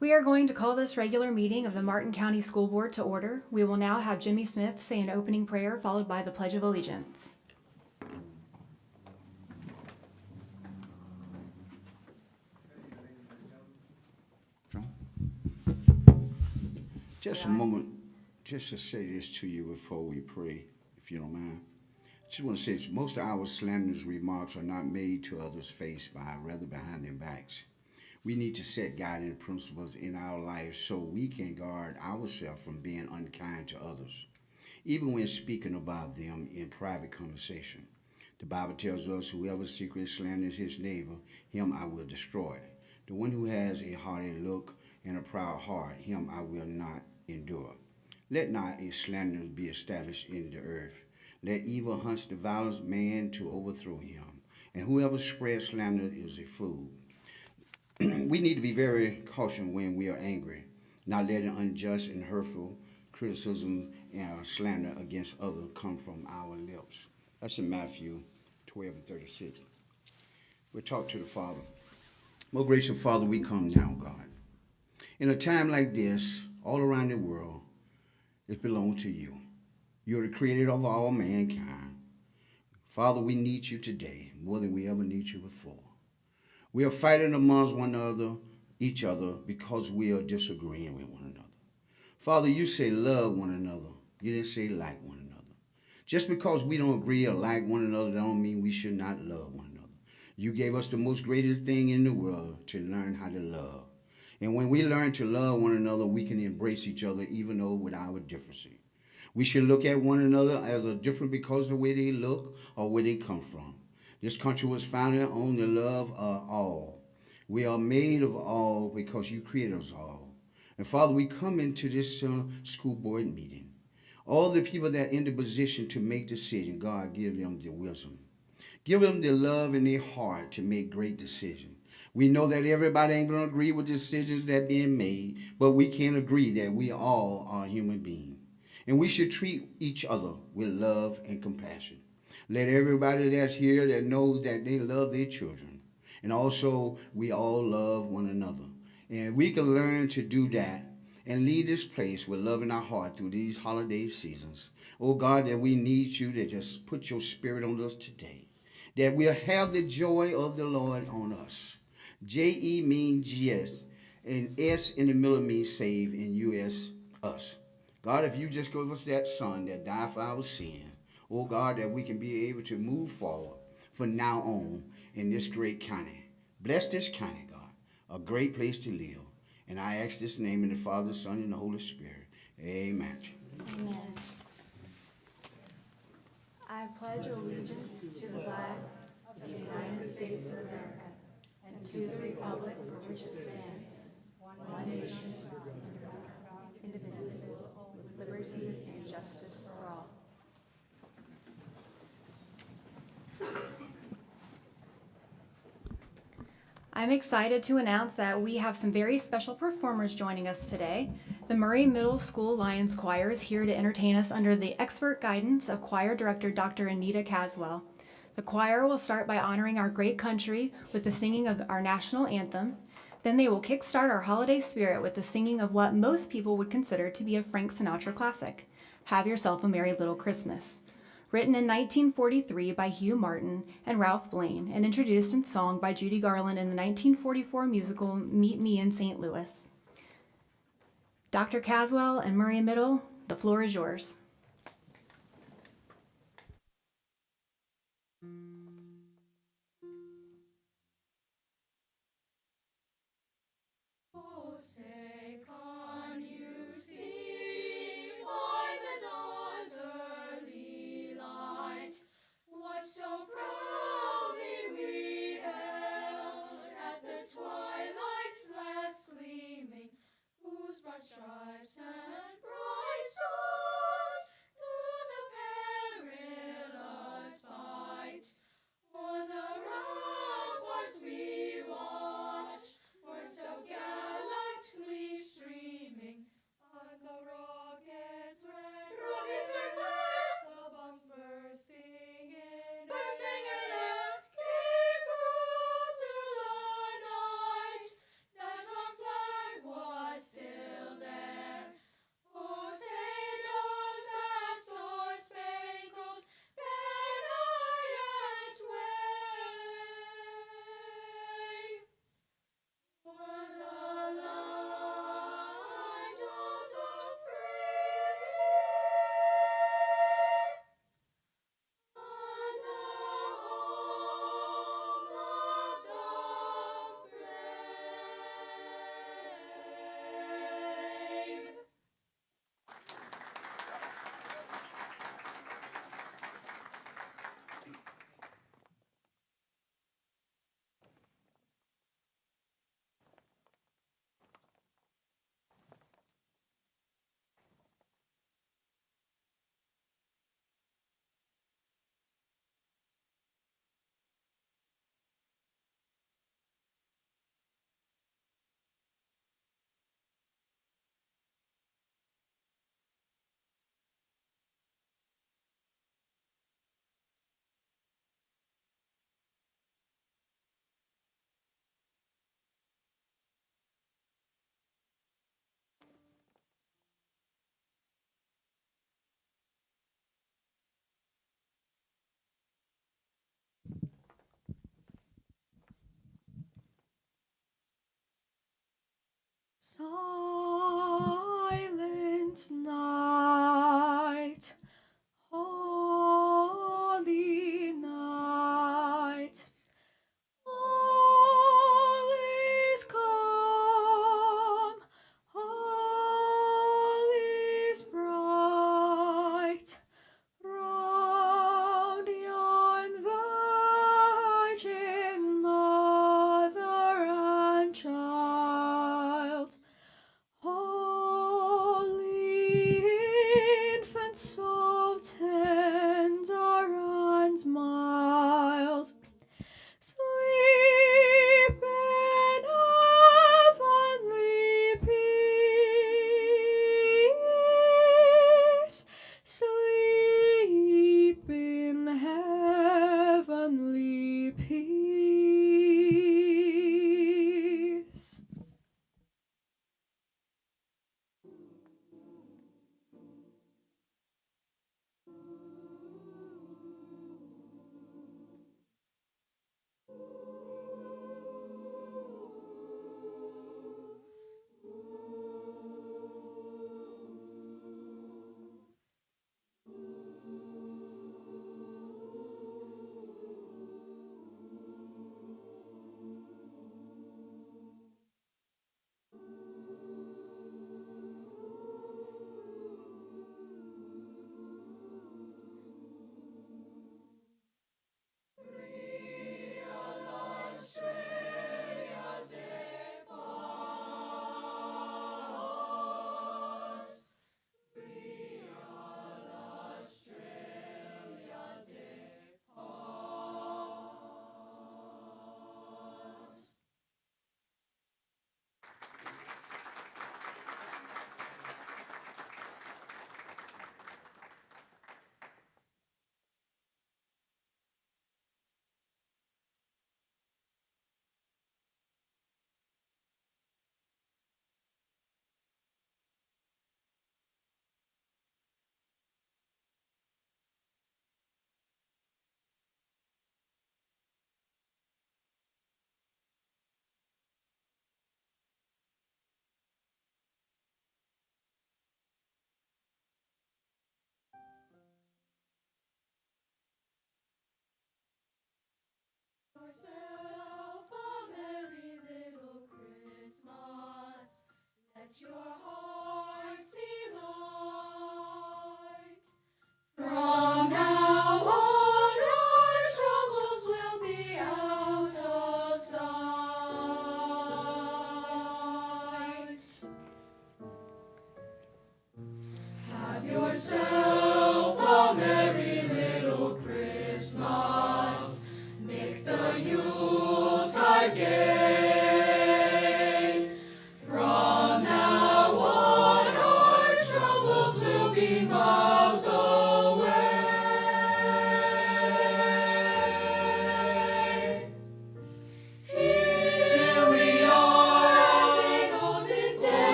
We are going to call this regular meeting of the Martin County School Board to order. We will now have Jimmy Smith say an opening prayer followed by the Pledge of Allegiance. Just a moment, just to say this to you before we pray, if you don't mind. I just want to say most of our slanderous remarks are not made to others' face, by rather behind their backs. We need to set guiding principles in our lives so we can guard ourselves from being unkind to others, even when speaking about them in private conversation. The Bible tells us, whoever secretly slanders his neighbor, him I will destroy. The one who has a haughty look and a proud heart, him I will not endure. Let not a slander be established in the earth. Let evil hunt the violent man to overthrow him. And whoever spreads slander is a fool. We need to be very cautious when we are angry, not letting unjust and hurtful criticism and slander against others come from our lips. That's in Matthew 12 and 36. We'll talk to the Father. Most gracious Father, we come now, God. In a time like this, all around the world, it belongs to you. You're the creator of all mankind. Father, we need you today more than we ever need you before. We are fighting amongst one another, each other, because we are disagreeing with one another. Father, you say love one another. You didn't say like one another. Just because we don't agree or like one another, don't mean we should not love one another. You gave us the most greatest thing in the world, to learn how to love. And when we learn to love one another, we can embrace each other even though with our differences. We should look at one another as a different because of the way they look or where they come from. This country was founded on the love of all. We are made of all because you created us all. And Father, we come into this school board meeting. All the people that are in the position to make decisions, God, give them the wisdom. Give them the love in their heart to make great decisions. We know that everybody ain't going to agree with decisions that are being made, but we can agree that we all are human beings. And we should treat each other with love and compassion. Let everybody that's here that knows that they love their children. And also, we all love one another. And we can learn to do that and leave this place with love in our heart through these holiday seasons. Oh God, that we need you to just put your spirit on us today. That we'll have the joy of the Lord on us. J-E means yes, and S in the middle means save, and U-S, us. God, if you just give us that son that died for our sin, oh God, that we can be able to move forward from now on in this great county. Bless this county, God, a great place to live. And I ask this name in the Father, Son, and the Holy Spirit. Amen. Amen. I pledge allegiance to the flag of the United States of America and to the republic for which it stands, one nation, under God, indivisible, with liberty and justice for all. I'm excited to announce that we have some very special performers joining us today. The Murray Middle School Lions Choir is here to entertain us under the expert guidance of Choir Director Dr. Anita Caswell. The choir will start by honoring our great country with the singing of our national anthem. Then they will kickstart our holiday spirit with the singing of what most people would consider to be a Frank Sinatra classic, Have Yourself a Merry Little Christmas. Written in 1943 by Hugh Martin and Ralph Blaine, and introduced in song by Judy Garland in the 1944 musical Meet Me in St. Louis. Dr. Caswell and Murray Middle, the floor is yours. Oh, say, can you see by the dawn's early light what so proudly we hailed at the twilight's last gleaming, whose broad stripes and bright stars through the perilous fight Silent night, holy night, all is calm, all is bright, round yon virgin mother and child.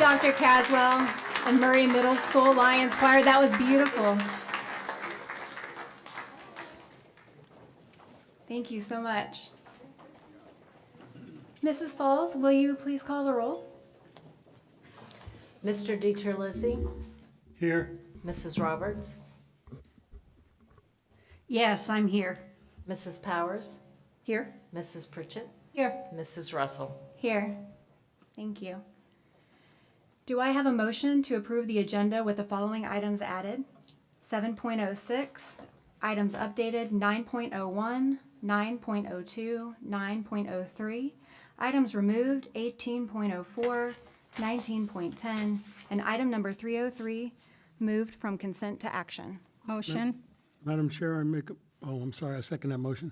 Dr. Caswell and Murray Middle School Lions Choir. That was beautiful. Thank you so much. Mrs. Falls, will you please call the roll? Mr. DiTerlizzi, Here. Mrs. Roberts, Yes, I'm here. Mrs. Powers, Here? Mrs. Pritchett, Here. Mrs. Russell. Here. Thank you. Do I have a motion to approve the agenda with the following items added? 7.06, items updated 9.01, 9.02, 9.03, items removed 18.04, 19.10, and item number 303 moved from consent to action. Motion? Madam Chair, I second that motion.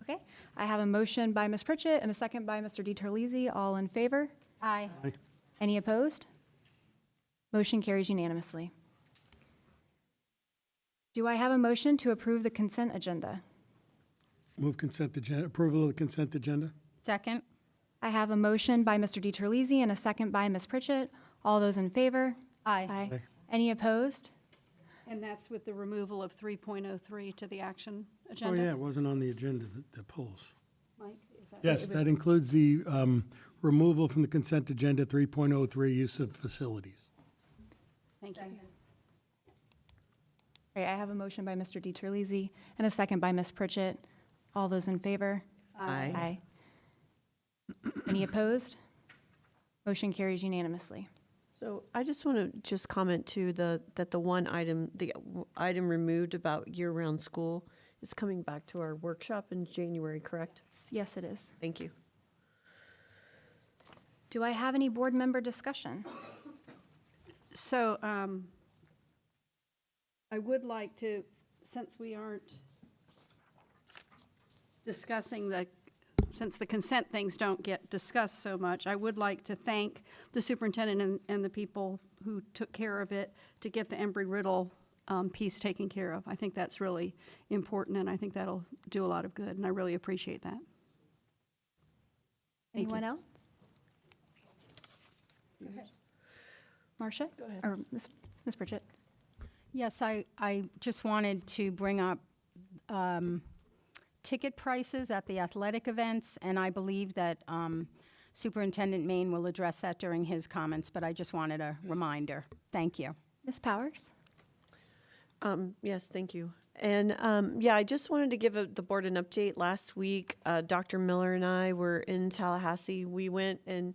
Okay, I have a motion by Ms. Pritchett and a second by Mr. DiTerlizzi. All in favor? Aye. Aye. Any opposed? Motion carries unanimously. Do I have a motion to approve the consent agenda? Move consent agenda, approval of the consent agenda. Second? I have a motion by Mr. DiTerlizzi and a second by Ms. Pritchett. All those in favor? Aye. Aye. Any opposed? And that's with the removal of 3.03 to the action Oh, agenda? yeah, it wasn't on the agenda, the polls. Mike, is that? Yes, that includes the removal from the consent agenda 3.03, use of facilities. Thank you. All right, I have a motion by Mr. DiTerlizzi and a second by Ms. Pritchett. All those in favor? Aye. Any opposed? Motion carries unanimously. So I just want to just comment too, that the one item, the item removed about year-round school is coming back to our workshop in January, correct? Yes, it is. Thank you. Do I have any board member discussion? So I would like to, since we aren't discussing since the consent things don't get discussed so much, I would like to thank the superintendent and the people who took care of it to get the Embry-Riddle piece taken care of. I think that's really important, and I think that'll do a lot of good, and I really appreciate that. Thank you. Anyone else? Marcia? Go ahead. Or Ms. Pritchett? Yes, I just wanted to bring up ticket prices at the athletic events, and I believe that Superintendent Main will address that during his comments, but I just wanted a reminder. Thank you. Ms. Powers? Yes, thank you. And yeah, I just wanted to give the board an update. Last week, Dr. Miller and I were in Tallahassee. We went and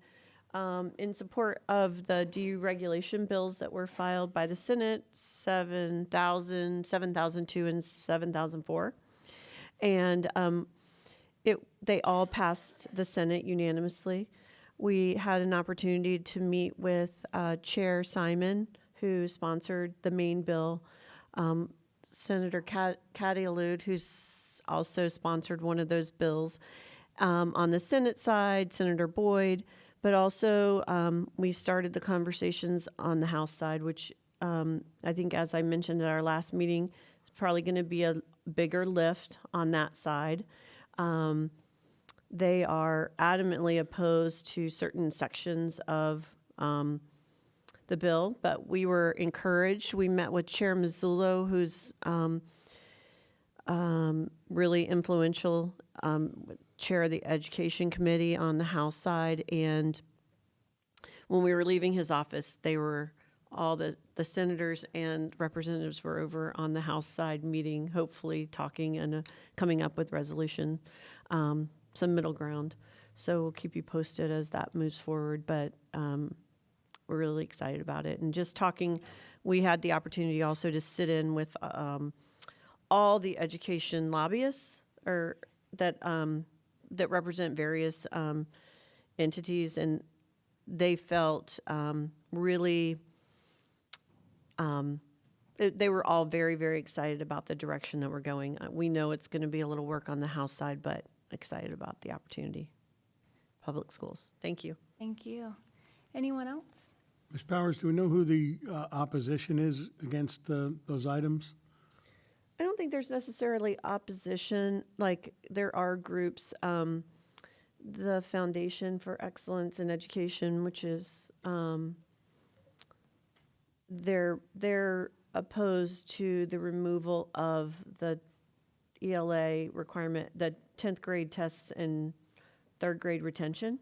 in support of the deregulation bills that were filed by the Senate, 7,000, 7,002, and 7,004. And they all passed the Senate unanimously. We had an opportunity to meet with Chair Simon, who sponsored the main bill, Senator Cadillaud, who's also sponsored one of those bills. On the Senate side, Senator Boyd, but also we started the conversations on the House side, which I think, as I mentioned at our last meeting, is probably going to be a bigger lift on that side. They are adamantly opposed to certain sections of the bill, but we were encouraged. We met with Chair Mazzullo, who's really influential, chair of the Education Committee on the House side, and when we were leaving his office, all the senators and representatives were over on the House side meeting, hopefully talking and coming up with resolution, some middle ground. So we'll keep you posted as that moves forward, but we're really excited about it. And just talking, we had the opportunity also to sit in with all the education lobbyists that represent various entities, and they felt really they were all very, very excited about the direction that we're going. We know it's going to be a little work on the House side, but excited about the opportunity. Public schools. Thank you. Thank you. Anyone else? Ms. Powers, do we know who the opposition is against those items? I don't think there's necessarily opposition. Like, there are groups the Foundation for Excellence in Education, which is, they're opposed to the removal of the ELA requirement, the 10th grade tests and 3rd grade retention.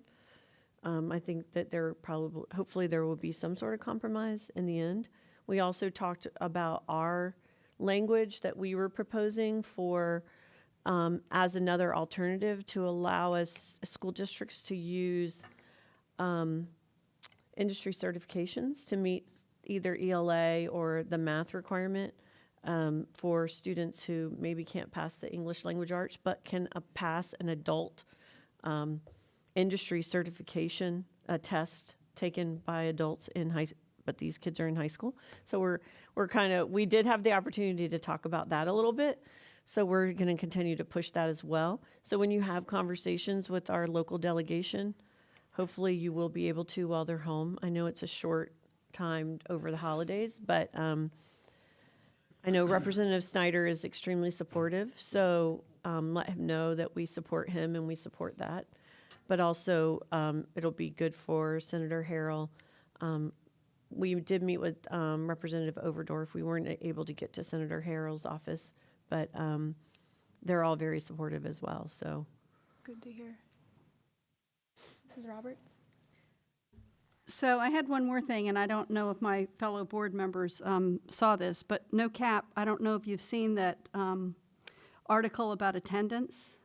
I think that hopefully there will be some sort of compromise in the end. We also talked about our language that we were proposing for, as another alternative to allow us, school districts, to use industry certifications to meet either ELA or the math requirement for students who maybe can't pass the English language arts, but can pass an adult industry certification, a test taken by adults in but these kids are in high school. So we did have the opportunity to talk about that a little bit. So we're going to continue to push that as well. So when you have conversations with our local delegation, hopefully you will be able to while they're home. I know it's a short time over the holidays, but I know Representative Snyder is extremely supportive. So let him know that we support him and we support that. But also it'll be good for Senator Harrell. We did meet with Representative Overdorf. We weren't able to get to Senator Harrell's office, but they're all very supportive as well, so. Good to hear. Mrs. Roberts? So I had one more thing, and I don't know if my fellow board members saw this, but no cap, I don't know if you've seen that article about attendance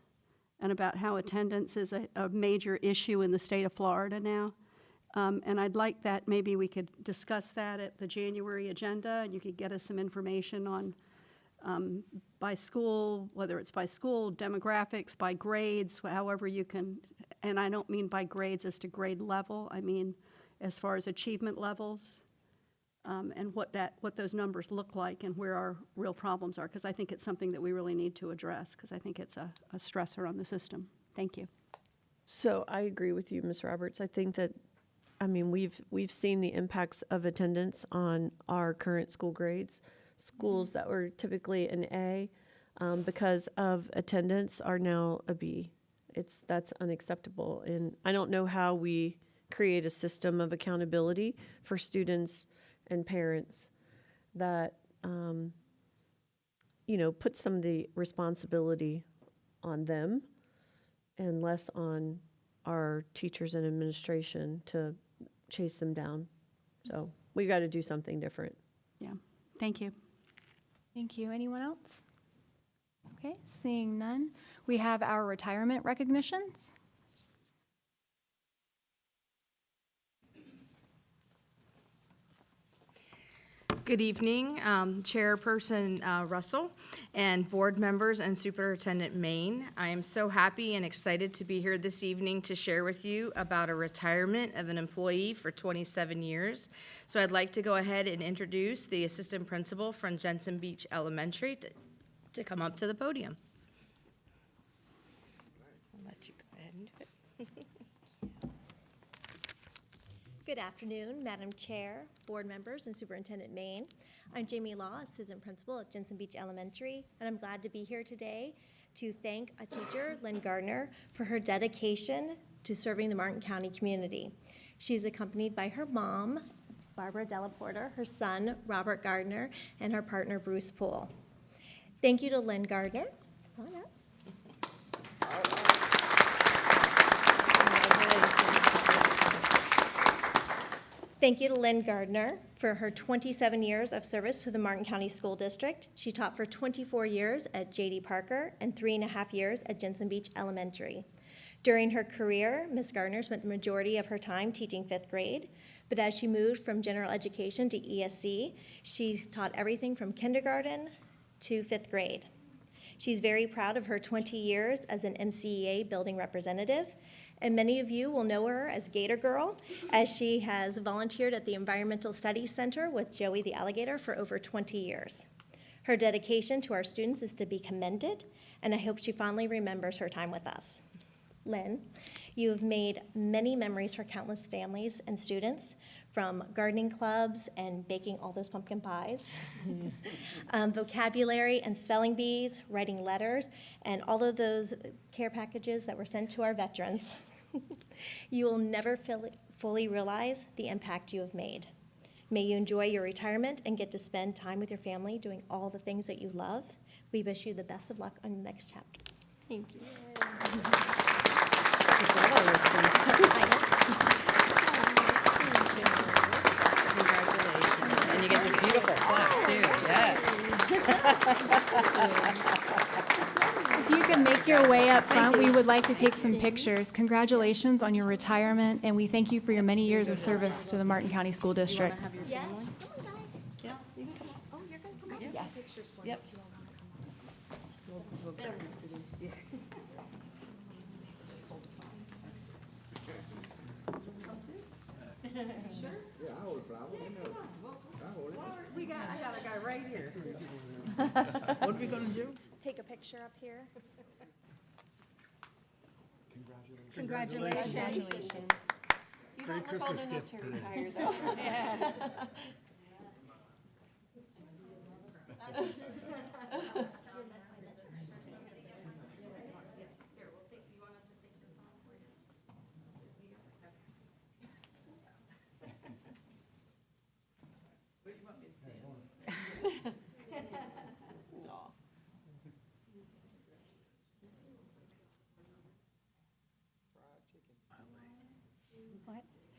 and about how attendance is a major issue in the state of Florida now. And I'd like that maybe we could discuss that at the January agenda, and you could get us some information on by school, whether it's by school, demographics, by grades, however you can, and I don't mean by grades as to grade level, I mean as far as achievement levels, and what those numbers look like and where our real problems are, because I think it's something that we really need to address, because I think it's a stressor on the system. Thank you. So I agree with you, Ms. Roberts. I think that, we've seen the impacts of attendance on our current school grades. Schools that were typically an A, because of attendance, are now a B. That's unacceptable, and I don't know how we create a system of accountability for students and parents that put some of the responsibility on them and less on our teachers and administration to chase them down. So we got to do something different. Yeah, thank you. Thank you. Anyone else? Okay, seeing none. We have our retirement recognitions. Good evening, Chairperson Russell and board members and Superintendent Maine. I am so happy and excited to be here this evening to share with you about a retirement of an employee for 27 years. So I'd like to go ahead and introduce the assistant principal from Jensen Beach Elementary to come up to the podium. I'll let you go ahead and do it. Good afternoon, Madam Chair, board members, and Superintendent Maine. I'm Jamie Law, Assistant Principal at Jensen Beach Elementary, and I'm glad to be here today to thank a teacher, Lynn Gardner, for her dedication to serving the Martin County community. She's accompanied by her mom, Barbara Delaporta, her son, Robert Gardner, and her partner, Bruce Poole. Thank you to Lynn Gardner. Come on up. Thank you to Lynn Gardner for her 27 years of service to the Martin County School District. She taught for 24 years at J.D. Parker and 3.5 years at Jensen Beach Elementary. During her career, Ms. Gardner spent the majority of her time teaching 5th grade, but as she moved from general education to ESC, she taught everything from kindergarten to 5th grade. She's very proud of her 20 years as an MCEA building representative, and many of you will know her as Gator Girl, as she has volunteered at the Environmental Studies Center with Joey the Alligator for over 20 years. Her dedication to our students is to be commended, and I hope she fondly remembers her time with us. Lynn, you have made many memories for countless families and students, from gardening clubs and baking all those pumpkin pies, vocabulary and spelling bees, writing letters, and all of those care packages that were sent to our veterans. You will never fully realize the impact you have made. May you enjoy your retirement and get to spend time with your family doing all the things that you love. We wish you the best of luck on the next chapter. Thank you. Congratulations. And you get this beautiful plaque, too. Yes. If you can make your way up front, we would like to take some pictures. Congratulations on your retirement, and we thank you for your many years of service to the Martin County School District. Yes, come on, guys. Yeah, you can come on. Oh, you're gonna come on. Yes. Yep. I got a guy right here. What are we gonna do? Take a picture up here. Congratulations. Great Christmas gift today.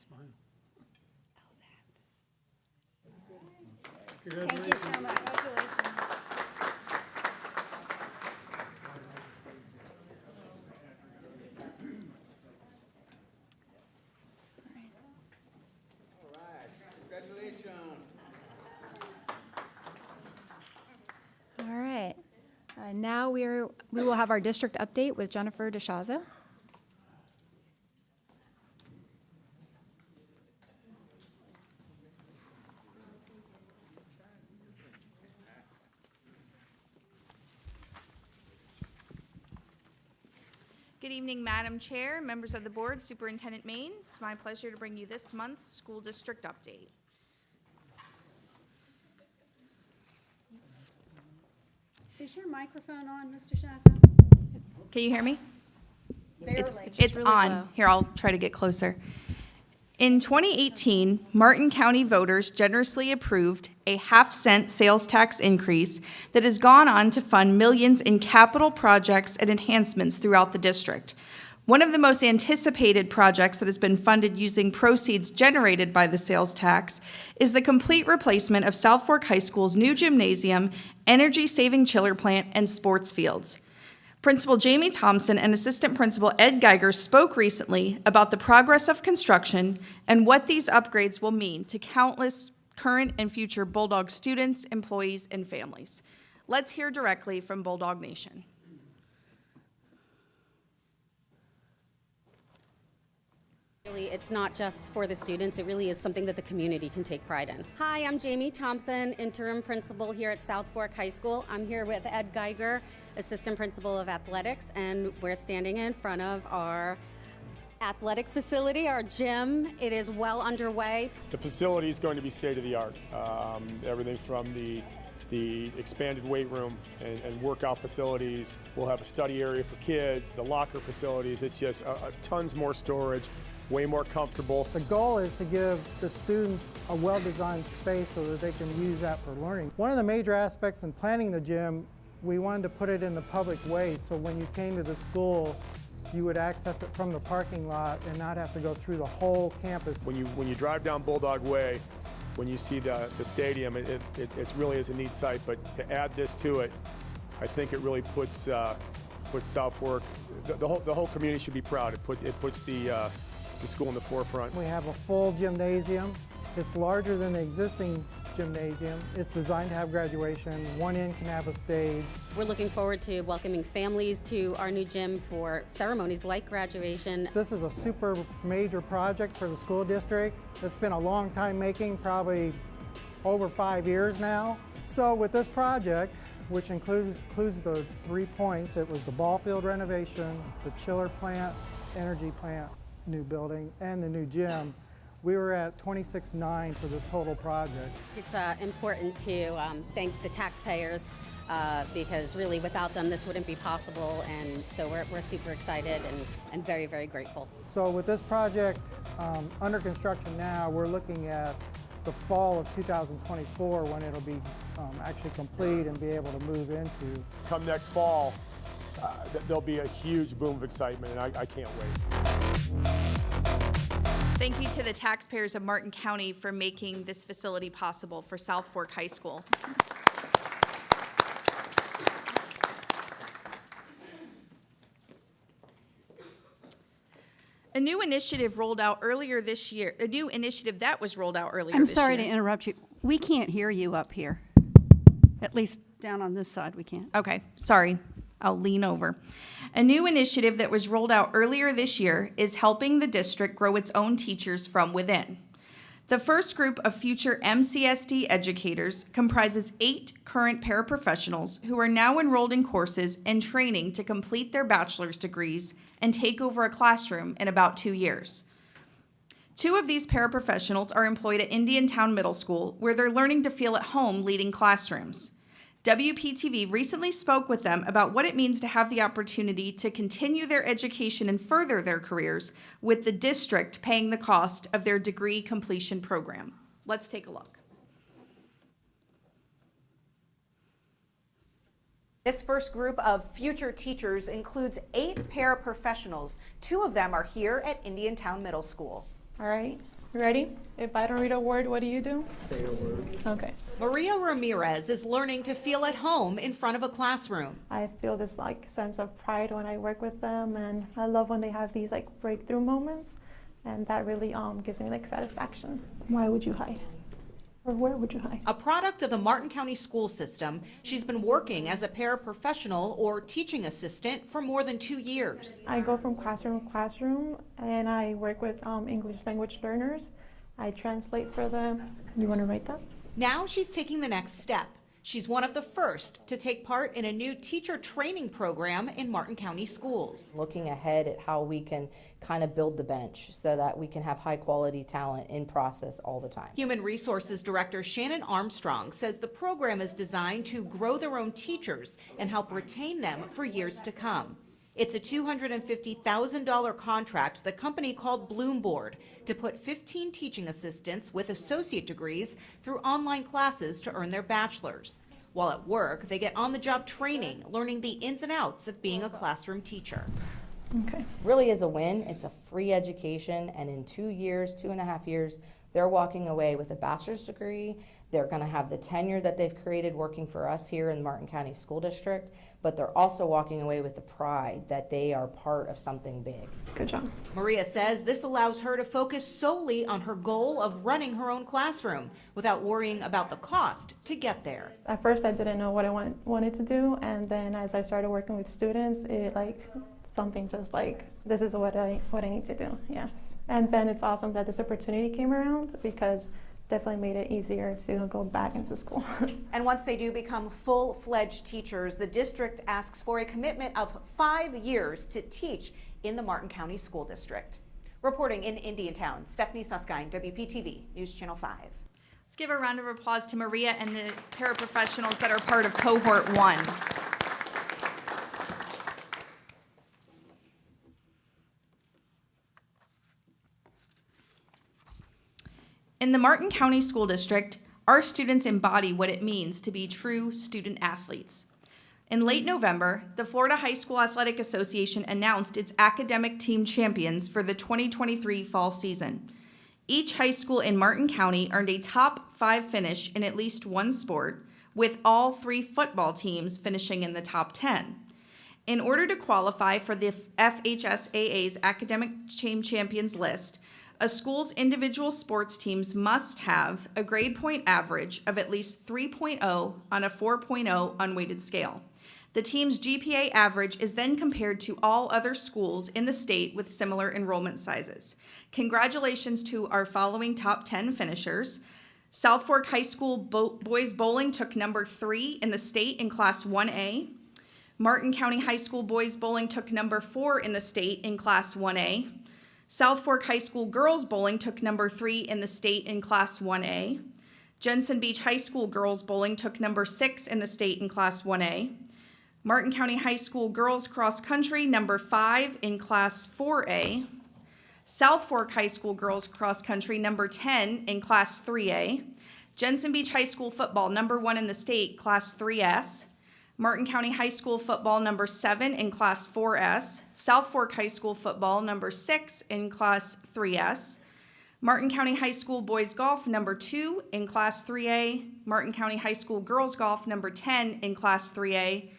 Smile. Thank you so much. All right, congratulations. All right. Now we will have our district update with Jennifer DeShaza. Good evening, Madam Chair, members of the board, Superintendent Main. It's my pleasure to bring you this month's school district update. Is your microphone on, Mr. Shaza? Can you hear me? Barely. It's really on. low. Here, I'll try to get closer. In 2018, Martin County voters generously approved a half-cent sales tax increase that has gone on to fund millions in capital projects and enhancements throughout the district. One of the most anticipated projects that has been funded using proceeds generated by the sales tax is the complete replacement of South Fork High School's new gymnasium, energy-saving chiller plant, and sports fields. Principal Jamie Thompson and Assistant Principal Ed Geiger spoke recently about the progress of construction and what these upgrades will mean to countless current and future Bulldog students, employees, and families. Let's hear directly from Bulldog Nation. Really, it's not just for the students, it really is something that the community can take pride in. Hi, I'm Jamie Thompson, interim principal here at South Fork High School. I'm here with Ed Geiger, assistant principal of athletics, and we're standing in front of our athletic facility, our gym. It is well underway. The facility is going to be state-of-the-art. Everything from the expanded weight room and workout facilities. We'll have a study area for kids, the locker facilities. It's just tons more storage, way more comfortable. The goal is to give the students a well-designed space so that they can use that for learning. One of the major aspects in planning the gym, we wanted to put it in the public way, so when you came to the school, you would access it from the parking lot and not have to go through the whole campus. When you drive down Bulldog Way, when you see the stadium, it really is a neat sight, but to add this to it, I think it really puts South Fork, the whole community should be proud. It puts the school in the forefront. We have a full gymnasium. It's larger than the existing gymnasium. It's designed to have graduation. One end can have a stage. We're looking forward to welcoming families to our new gym for ceremonies like graduation. This is a super major project for the school district. It's been a long time making, probably over 5 years now. So with this project, which includes the 3 points, it was the ball field renovation, the chiller plant, energy plant, new building, and the new gym. We were at 26.9 for the total project. It's important to thank the taxpayers because really without them this wouldn't be possible, and so we're super excited and very, very grateful. So with this project under construction now, we're looking at the fall of 2024 when it'll be actually complete and be able to move into. Come next fall, there'll be a huge boom of excitement, and I can't wait. Thank you to the taxpayers of Martin County for making this facility possible for South Fork High School. A new initiative that was rolled out earlier this year. I'm sorry to interrupt you. We can't hear you up here. At least down on this side, we can't. Okay, sorry. I'll lean over. A new initiative that was rolled out earlier this year is helping the district grow its own teachers from within. The first group of future MCSD educators comprises 8 current paraprofessionals who are now enrolled in courses and training to complete their bachelor's degrees and take over a classroom in about 2 years. 2 of these paraprofessionals are employed at Indiantown Middle School, where they're learning to feel at home leading classrooms. WPTV recently spoke with them about what it means to have the opportunity to continue their education and further their careers with the district paying the cost of their degree completion program. Let's take a look. This first group of future teachers includes 8 paraprofessionals. 2 of them are here at Indiantown Middle School. All right, you ready? If I don't read a word, what do you do? Say a word. Okay. Maria Ramirez is learning to feel at home in front of a classroom. I feel this sense of pride when I work with them, and I love when they have these breakthrough moments, and that really gives me satisfaction. Why would you hide? Or where would you hide? A product of the Martin County school system, she's been working as a paraprofessional or teaching assistant for more than 2 years. I go from classroom to classroom, and I work with English language learners. I translate for them. You want to write that? Now she's taking the next step. She's one of the first to take part in a new teacher training program in Martin County schools. Looking ahead at how we can kind of build the bench so that we can have high quality talent in process all the time. Human Resources Director Shannon Armstrong says the program is designed to grow their own teachers and help retain them for years to come. It's a $250,000 contract with a company called Bloomboard to put 15 teaching assistants with associate degrees through online classes to earn their bachelor's. While at work, they get on-the-job training, learning the ins and outs of being a classroom teacher. Okay. Really is a win. It's a free education, and in 2 years, 2.5 years, they're walking away with a bachelor's degree. They're going to have the tenure that they've created working for us here in the Martin County School District, but they're also walking away with the pride that they are part of something big. Good job. Maria says this allows her to focus solely on her goal of running her own classroom without worrying about the cost to get there. At first I didn't know what I wanted to do, and then as I started working with students, it something just this is what I need to do. Yes. And then it's awesome that this opportunity came around, because definitely made it easier to go back into school. And once they do become full-fledged teachers, the district asks for a commitment of 5 years to teach in the Martin County School District. Reporting in Indiantown, Stephanie Suskind, WPTV News Channel 5. Let's give a round of applause to Maria and the paraprofessionals that are part of Cohort 1. In the Martin County School District, our students embody what it means to be true student athletes. In late November, the Florida High School Athletic Association announced its academic team champions for the 2023 fall season. Each high school in Martin County earned a top 5 finish in at least one sport, with all 3 football teams finishing in the top 10. In order to qualify for the FHSAA's academic team champions list, a school's individual sports teams must have a grade point average of at least 3.0 on a 4.0 unweighted scale. The team's GPA average is then compared to all other schools in the state with similar enrollment sizes. Congratulations to our following top 10 finishers. South Fork High School boys bowling took number 3 in the state in Class 1A. Martin County High School boys bowling took number 4 in the state in Class 1A. South Fork High School girls bowling took number 3 in the state in Class 1A. Jensen Beach High School girls bowling took number 6 in the state in Class 1A. Martin County High School girls cross country number 5 in Class 4A. South Fork High School girls cross country number 10 in Class 3A. Jensen Beach High School football number 1 in the state, Class 3S. Martin County High School football number 7 in Class 4S. South Fork High School football number 6 in Class 3S. Martin County High School boys golf number 2 in Class 3A. Martin County High School girls golf number 10 in Class 3A.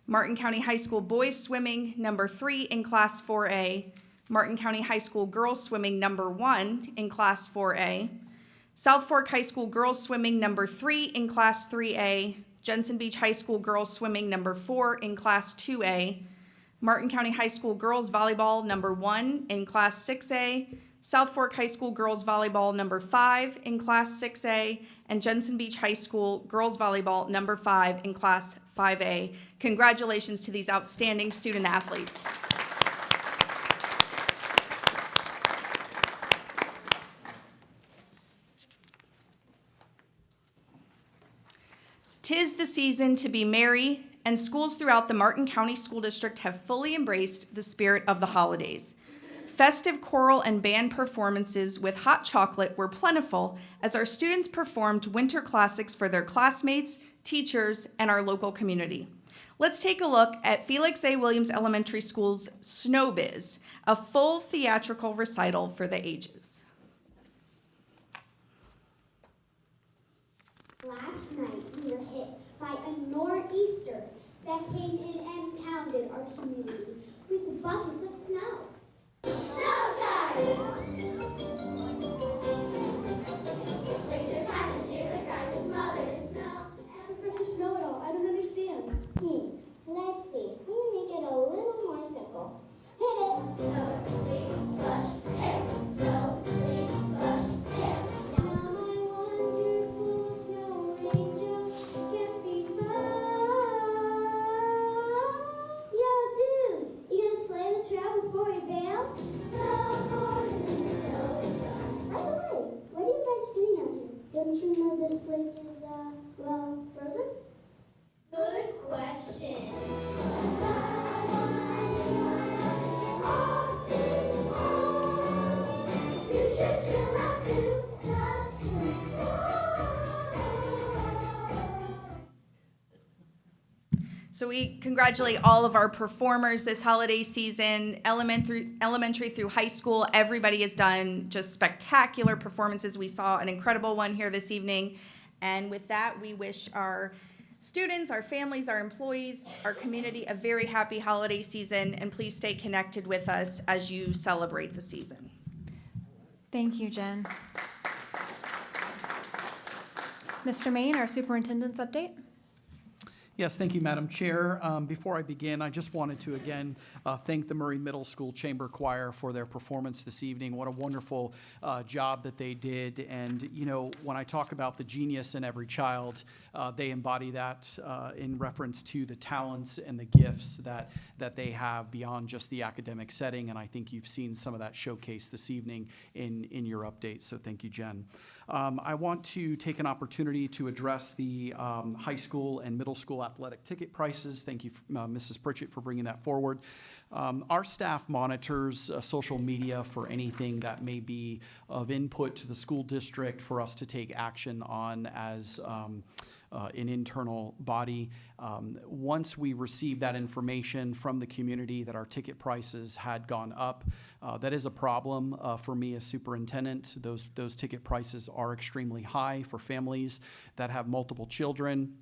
Martin County High School boys swimming number 3 in Class 4A. Martin County High School girls swimming number 1 in Class 4A. South Fork High School girls swimming number 3 in Class 3A. Jensen Beach High School girls swimming number 4 in Class 2A. Martin County High School girls volleyball number 1 in Class 6A. South Fork High School girls volleyball number 5 in Class 6A. And Jensen Beach High School girls volleyball number 5 in Class 5A. Congratulations to these outstanding student athletes. "'Tis the season to be merry, and schools throughout the Martin County School District have fully embraced the spirit of the holidays. Festive choral and band performances with hot chocolate were plentiful as our students performed winter classics for their classmates, teachers, and our local community. Let's take a look at Felix A. Williams Elementary School's Snow Biz, a full theatrical recital for the ages. Last night, we were hit by a nor'easter that came in and pounded our community with buckets of snow. Snow time! Winter time is here, the ground is smothered in snow. Professor Snow-It-All, I don't understand. Let's see. Let me make it a little more simple. Hit it! Snow, sleet, slush, hail. Snow, sleet, slush, hail. Now my wonderful snow angel can't be found. Yo, dude, you gonna slay the trail before we bail? Snowboard in the snow is on. By the way, what are you guys doing out here? Don't you know this lake is, well, frozen? Good question. So we congratulate all of our performers this holiday season, elementary through high school. Everybody has done just spectacular performances. We saw an incredible one here this evening. And with that, we wish our students, our families, our employees, our community a very happy holiday season. And please stay connected with us as you celebrate the season. Thank you, Jen. Mr. Main, our superintendent's update. Yes, thank you, Madam Chair. Before I begin, I just wanted to again thank the Murray Middle School Chamber Choir for their performance this evening. What a wonderful job that they did. And, you know, when I talk about the genius in every child, they embody that in reference to the talents and the gifts that they have beyond just the academic setting. And I think you've seen some of that showcase this evening in your update. So thank you, Jen. I want to take an opportunity to address the high school and middle school athletic ticket prices. Thank you, Mrs. Pritchett, for bringing that forward. Our staff monitors social media for anything that may be of input to the school district for us to take action on as an internal body. Once we received that information from the community that our ticket prices had gone up, that is a problem for me as superintendent. Those ticket prices are extremely high for families that have multiple children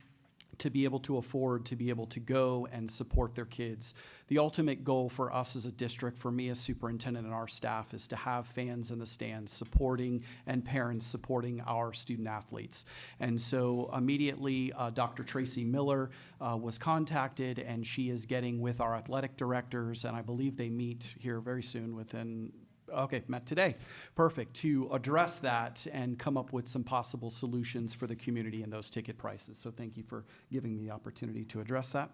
to be able to afford to be able to go and support their kids. The ultimate goal for us as a district, for me as superintendent and our staff, is to have fans in the stands supporting and parents supporting our student athletes. And so immediately Dr. Tracy Miller was contacted, and she is getting with our athletic directors, and I believe they meet here very soon met today. Perfect. To address that and come up with some possible solutions for the community and those ticket prices. So thank you for giving me the opportunity to address that.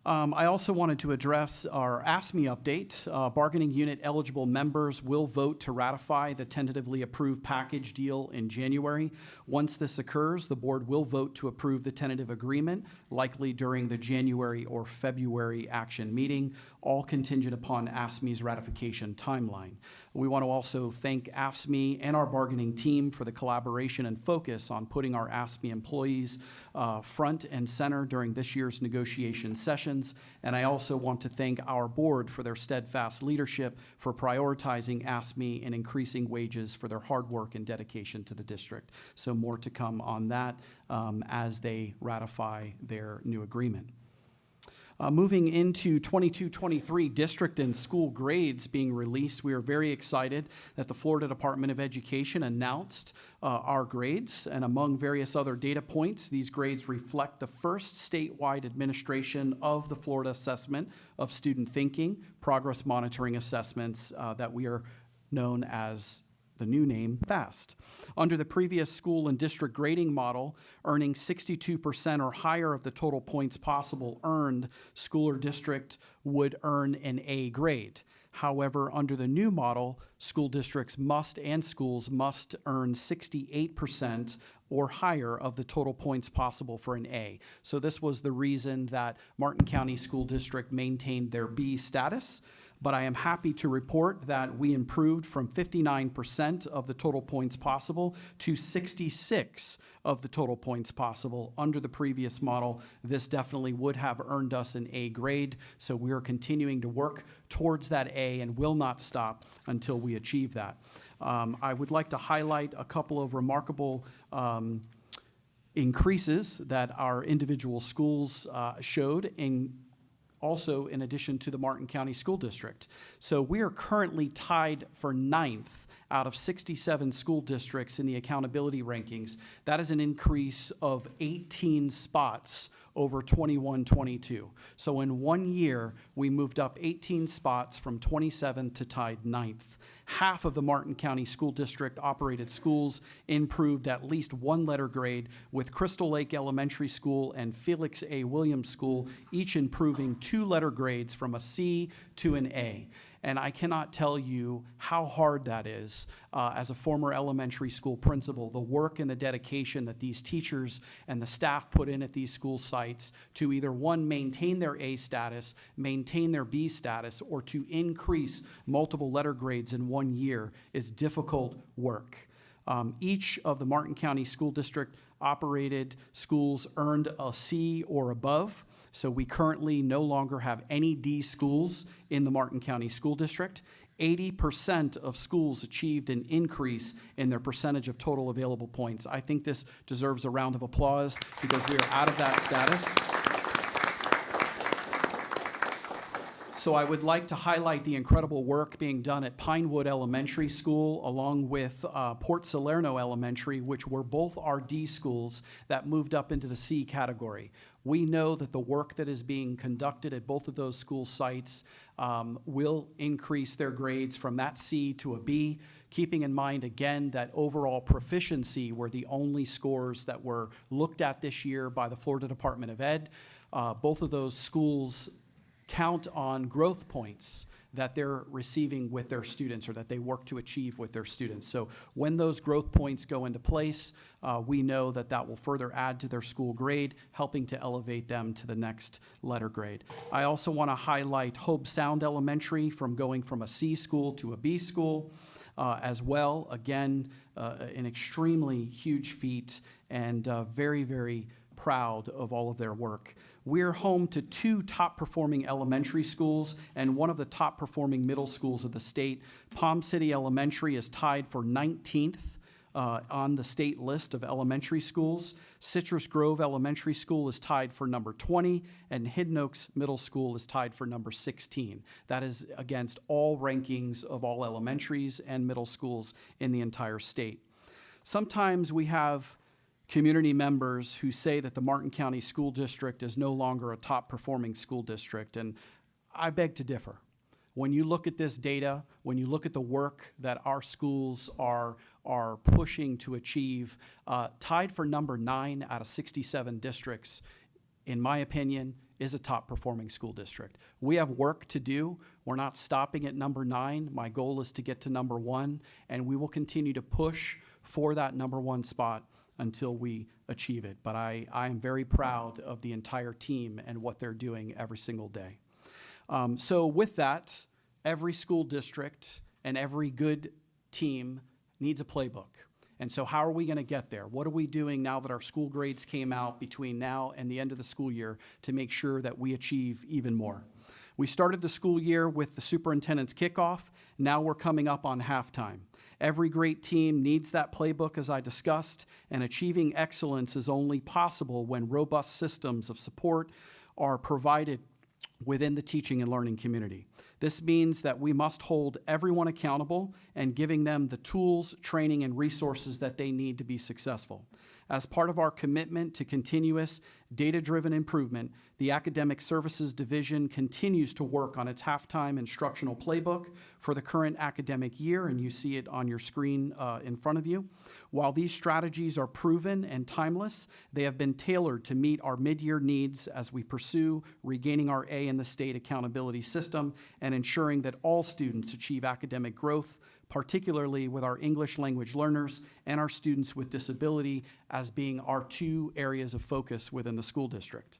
I also wanted to address our AFSCME update. Bargaining unit eligible members will vote to ratify the tentatively approved package deal in January. Once this occurs, the board will vote to approve the tentative agreement, likely during the January or February action meeting, all contingent upon AFSCME's ratification timeline. We want to also thank AFSCME and our bargaining team for the collaboration and focus on putting our AFSCME employees front and center during this year's negotiation sessions. And I also want to thank our board for their steadfast leadership for prioritizing AFSCME and increasing wages for their hard work and dedication to the district. So more to come on that as they ratify their new agreement. Moving into 22-23 district and school grades being released, we are very excited that the Florida Department of Education announced our grades, and among various other data points, these grades reflect the first statewide administration of the Florida Assessment of Student Thinking, progress monitoring assessments that we are known as the new name, FAST. Under the previous school and district grading model, earning 62% or higher of the total points possible earned, school or district would earn an A grade. However, under the new model, school districts must and schools must earn 68% or higher of the total points possible for an A. So this was the reason that Martin County School District maintained their B status. But I am happy to report that we improved from 59% of the total points possible to 66 of the total points possible. Under the previous model, this definitely would have earned us an A grade, so we are continuing to work towards that A and will not stop until we achieve that. I would like to highlight a couple of remarkable increases that our individual schools showed also in addition to the Martin County School District. So we are currently tied for 9th out of 67 school districts in the accountability rankings. That is an increase of 18 spots over 21-22. So in 1 year, we moved up 18 spots from 27th to tied 9th. Half of the Martin County School District operated schools improved at least one letter grade, with Crystal Lake Elementary School and Felix A. Williams School each improving 2 letter grades from a C to an A. And I cannot tell you how hard that is as a former elementary school principal, the work and the dedication that these teachers and the staff put in at these school sites to either, one, maintain their A status, maintain their B status, or to increase multiple letter grades in 1 year is difficult work. Each of the Martin County School District operated schools earned a C or above. So we currently no longer have any D schools in the Martin County School District. 80% of schools achieved an increase in their percentage of total available points. I think this deserves a round of applause because we are out of that status. So I would like to highlight the incredible work being done at Pinewood Elementary School along with Port Salerno Elementary, which were both our D schools that moved up into the C category. We know that the work that is being conducted at both of those school sites will increase their grades from that C to a B, keeping in mind, again, that overall proficiency were the only scores that were looked at this year by the Florida Department of Ed. Both of those schools count on growth points that they're receiving with their students or that they work to achieve with their students. So when those growth points go into place, we know that that will further add to their school grade, helping to elevate them to the next letter grade. I also want to highlight Hope Sound Elementary going from a C school to a B school as well. Again, an extremely huge feat and very, very proud of all of their work. We're home to 2 top-performing elementary schools and one of the top-performing middle schools of the state. Palm City Elementary is tied for 19th on the state list of elementary schools. Citrus Grove Elementary School is tied for number 20, and Hidden Oaks Middle School is tied for number 16. That is against all rankings of all elementaries and middle schools in the entire state. Sometimes we have community members who say that the Martin County School District is no longer a top-performing school district, and I beg to differ. When you look at this data, when you look at the work that our schools are pushing to achieve, tied for number 9 out of 67 districts, in my opinion, is a top performing school district. We have work to do. We're not stopping at number 9. My goal is to get to number 1, and we will continue to push for that number 1 spot until we achieve it. But I am very proud of the entire team and what they're doing every single day. So with that, every school district and every good team needs a playbook. And so how are we going to get there? What are we doing now that our school grades came out between now and the end of the school year to make sure that we achieve even more? We started the school year with the superintendent's kickoff. Now we're coming up on halftime. Every great team needs that playbook, as I discussed, and achieving excellence is only possible when robust systems of support are provided within the teaching and learning community. This means that we must hold everyone accountable and giving them the tools, training, and resources that they need to be successful. As part of our commitment to continuous data-driven improvement, the Academic Services Division continues to work on its halftime instructional playbook for the current academic year, and you see it on your screen in front of you. While these strategies are proven and timeless, they have been tailored to meet our mid-year needs as we pursue regaining our A in the state accountability system and ensuring that all students achieve academic growth, particularly with our English language learners and our students with disability as being our 2 areas of focus within the school district.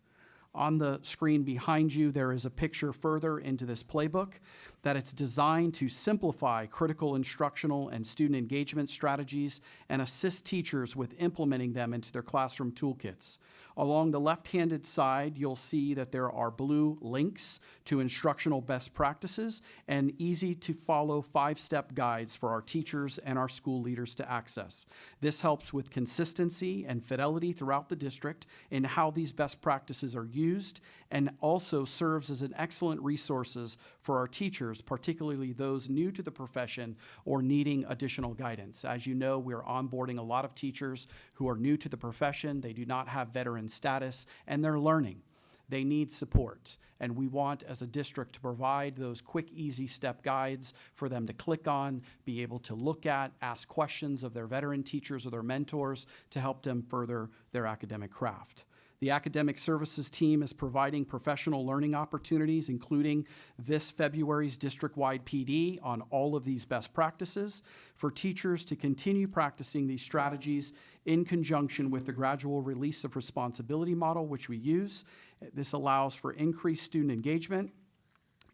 On the screen behind you, there is a picture further into this playbook that it's designed to simplify critical instructional and student engagement strategies and assist teachers with implementing them into their classroom toolkits. Along the left-handed side, you'll see that there are blue links to instructional best practices and easy-to-follow 5-step guides for our teachers and our school leaders to access. This helps with consistency and fidelity throughout the district in how these best practices are used, and also serves as an excellent resources for our teachers, particularly those new to the profession or needing additional guidance. As you know, we're onboarding a lot of teachers who are new to the profession. They do not have veteran status, and they're learning. They need support, and we want, as a district, to provide those quick, easy step guides for them to click on, be able to look at, ask questions of their veteran teachers or their mentors to help them further their academic craft. The Academic Services team is providing professional learning opportunities, including this February's district-wide PD on all of these best practices, for teachers to continue practicing these strategies in conjunction with the gradual release of responsibility model, which we use. This allows for increased student engagement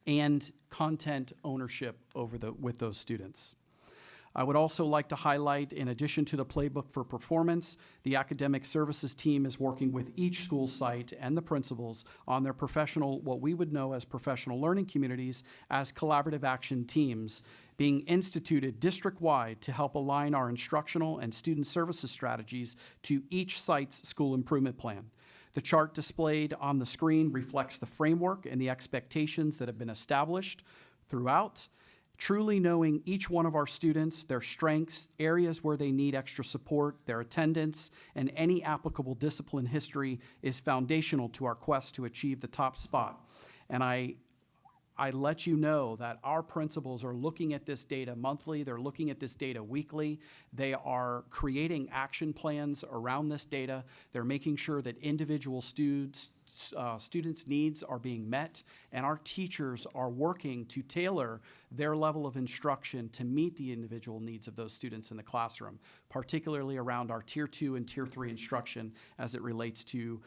and content ownership with those students. I would also like to highlight, in addition to the playbook for performance, the Academic Services team is working with each school site and the principals on their professional, what we would know as professional learning communities, as collaborative action teams being instituted district-wide to help align our instructional and student services strategies to each site's school improvement plan. The chart displayed on the screen reflects the framework and the expectations that have been established throughout. Truly knowing each one of our students, their strengths, areas where they need extra support, their attendance, and any applicable discipline history is foundational to our quest to achieve the top spot. And I let you know that our principals are looking at this data monthly, they're looking at this data weekly, they are creating action plans around this data, they're making sure that individual students' needs are being met, and our teachers are working to tailor their level of instruction to meet the individual needs of those students in the classroom, particularly around our Tier 2 and Tier 3 instruction as it relates to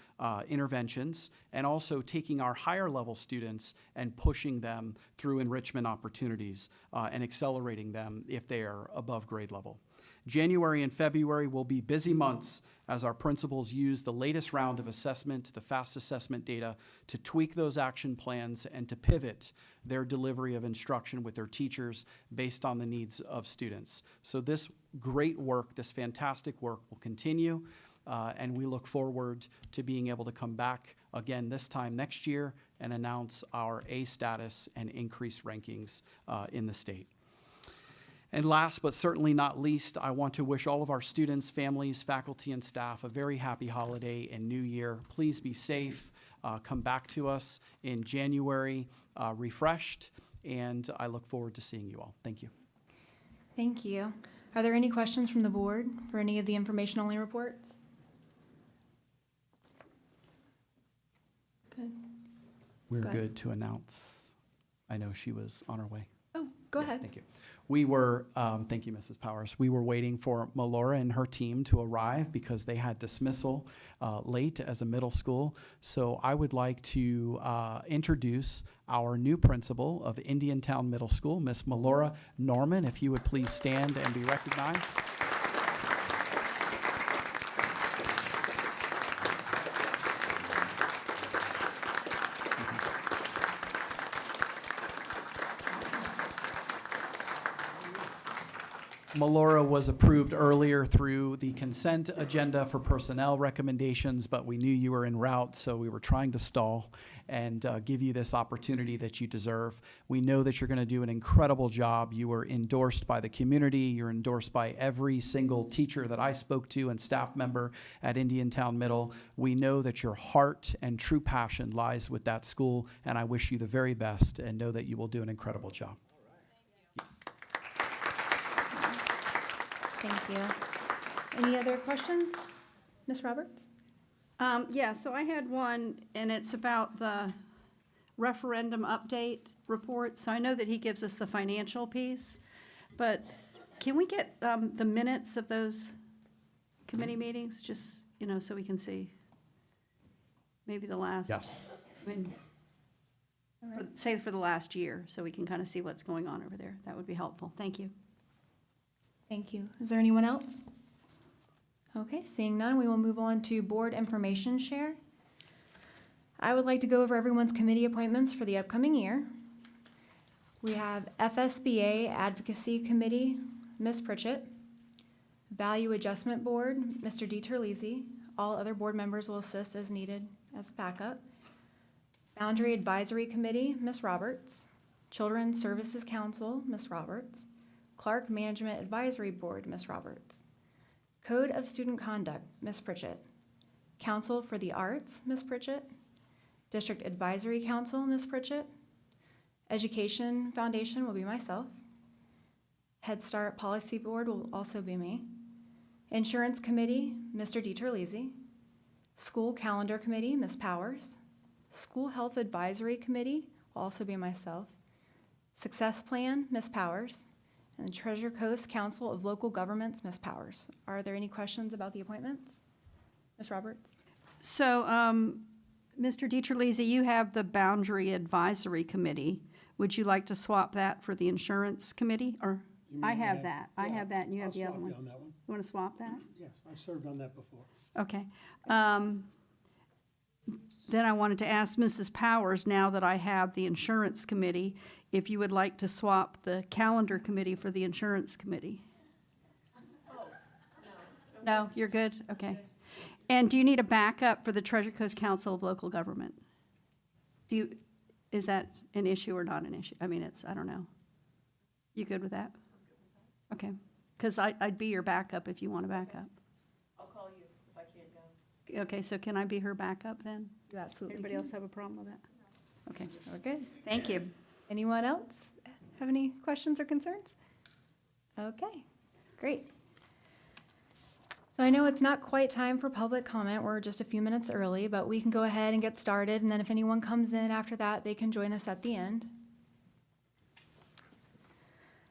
interventions, and also taking our higher level students and pushing them through enrichment opportunities and accelerating them if they are above grade level. January and February will be busy months as our principals use the latest round of assessment, the FAST assessment data, to tweak those action plans and to pivot their delivery of instruction with their teachers based on the needs of students. So this great work, this fantastic work will continue, and we look forward to being able to come back again this time next year and announce our A status and increased rankings in the state. And last but certainly not least, I want to wish all of our students, families, faculty, and staff a very happy holiday and new year. Please be safe. Come back to us in January refreshed, and I look forward to seeing you all. Thank you. Thank you. Are there any questions from the board for any of the information-only reports? Good. we're Go ahead. good to announce. I know she was on her way. Oh, go ahead. Thank you. We were, thank you, Mrs. Powers. We were waiting for Melora and her team to arrive because they had dismissal late as a middle school. So I would like to introduce our new principal of Indiantown Middle School, Miss Melora Norman. If you would please stand and be recognized. Melora was approved earlier through the consent agenda for personnel recommendations, but we knew you were en route, so we were trying to stall and give you this opportunity that you deserve. We know that you're going to do an incredible job. You were endorsed by the community. You're endorsed by every single teacher that I spoke to and staff member at Indiantown Middle. We know that your heart and true passion lies with that school, and I wish you the very best and know that you will do an incredible job. Thank you. Any other questions? Ms. Roberts? Yeah, so I had one, and it's about the referendum update report. So I know that he gives us the financial piece, but can we get the minutes of those committee meetings, just, you know, so we can see maybe the last? Yes. I mean, say for the last year, so we can kind of see what's going on over there. That would be helpful. Thank you. Thank you. Is there anyone else? Okay, seeing none, we will move on to board information share. I would like to go over everyone's committee appointments for the upcoming year. We have FSBA Advocacy Committee, Ms. Pritchett. Value Adjustment Board, Mr. DiTerlizzi. All other board members will assist as needed as backup. Boundary Advisory Committee, Ms. Roberts. Children's Services Council, Ms. Roberts. Clark Management Advisory Board, Ms. Roberts. Code of Student Conduct, Ms. Pritchett. Council for the Arts, Ms. Pritchett. District Advisory Council, Ms. Pritchett. Education Foundation will be myself. Head Start Policy Board will also be me. Insurance Committee, Mr. DiTerlizzi. School Calendar Committee, Ms. Powers. School Health Advisory Committee will also be myself. Success Plan, Ms. Powers. And the Treasure Coast Council of Local Governments, Ms. Powers. Are there any questions about the appointments? Ms. Roberts? So, Mr. DiTerlizzi, you have the Boundary Advisory Committee. Would you like to swap that for the Insurance Committee? Or, I have that. I have that, and you have the other one. I'll swap you on that one. You want to swap that? Yes, I've served on that before. Okay. Then I wanted to ask Mrs. Powers, now that I have the Insurance Committee, if you would like to swap the Calendar Committee for the Insurance Committee. No, you're good? Okay. And do you need a backup for the Treasure Coast Council of Local Government? Is that an issue or not an issue? I mean, I don't know. You good with that? Okay. Because I'd be your backup if you want a backup. I'll call you if I can't go. Okay, so can I be her backup then? You absolutely Anybody can. else have a problem with that? Okay, We're good. thank you. Anyone else have any questions or concerns? Okay, great. So I know it's not quite time for public comment. We're just a few minutes early, but we can go ahead and get started. And then if anyone comes in after that, they can join us at the end.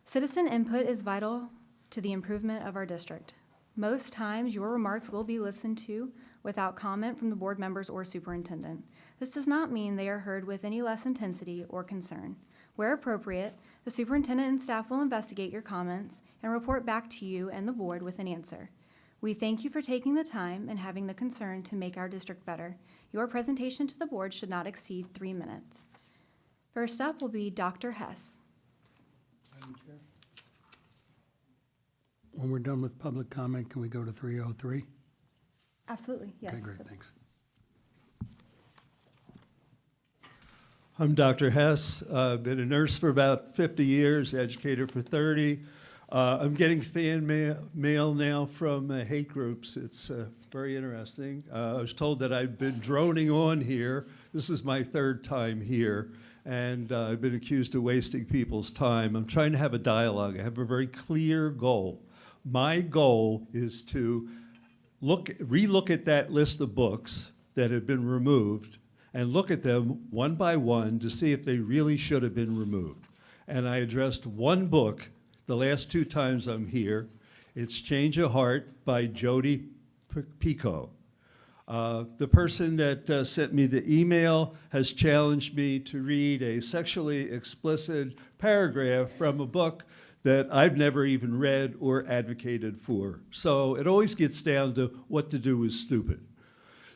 Citizen input is vital to the improvement of our district. Most times, your remarks will be listened to without comment from the board members or superintendent. This does not mean they are heard with any less intensity or concern. Where appropriate, the superintendent and staff will investigate your comments and report back to you and the board with an answer. We thank you for taking the time and having the concern to make our district better. Your presentation to the board should not exceed 3 minutes. First up will be Dr. Hess. Madam Chair? When we're done with public comment, can we go to 303? Absolutely, yes. Okay, great, thanks. I'm Dr. Hess. I've been a nurse for about 50 years, educator for 30. I'm getting fan mail now from hate groups. It's very interesting. I was told that I've been droning on here. This is my 3rd time here, and I've been accused of wasting people's time. I'm trying to have a dialogue. I have a very clear goal. My goal is to relook at that list of books that have been removed and look at them one by one to see if they really should have been removed. And I addressed one book the last 2 times I'm here. It's Change of Heart by Jodi Picoult. The person that sent me the email has challenged me to read a sexually explicit paragraph from a book that I've never even read or advocated for. So it always gets down to what to do is stupid.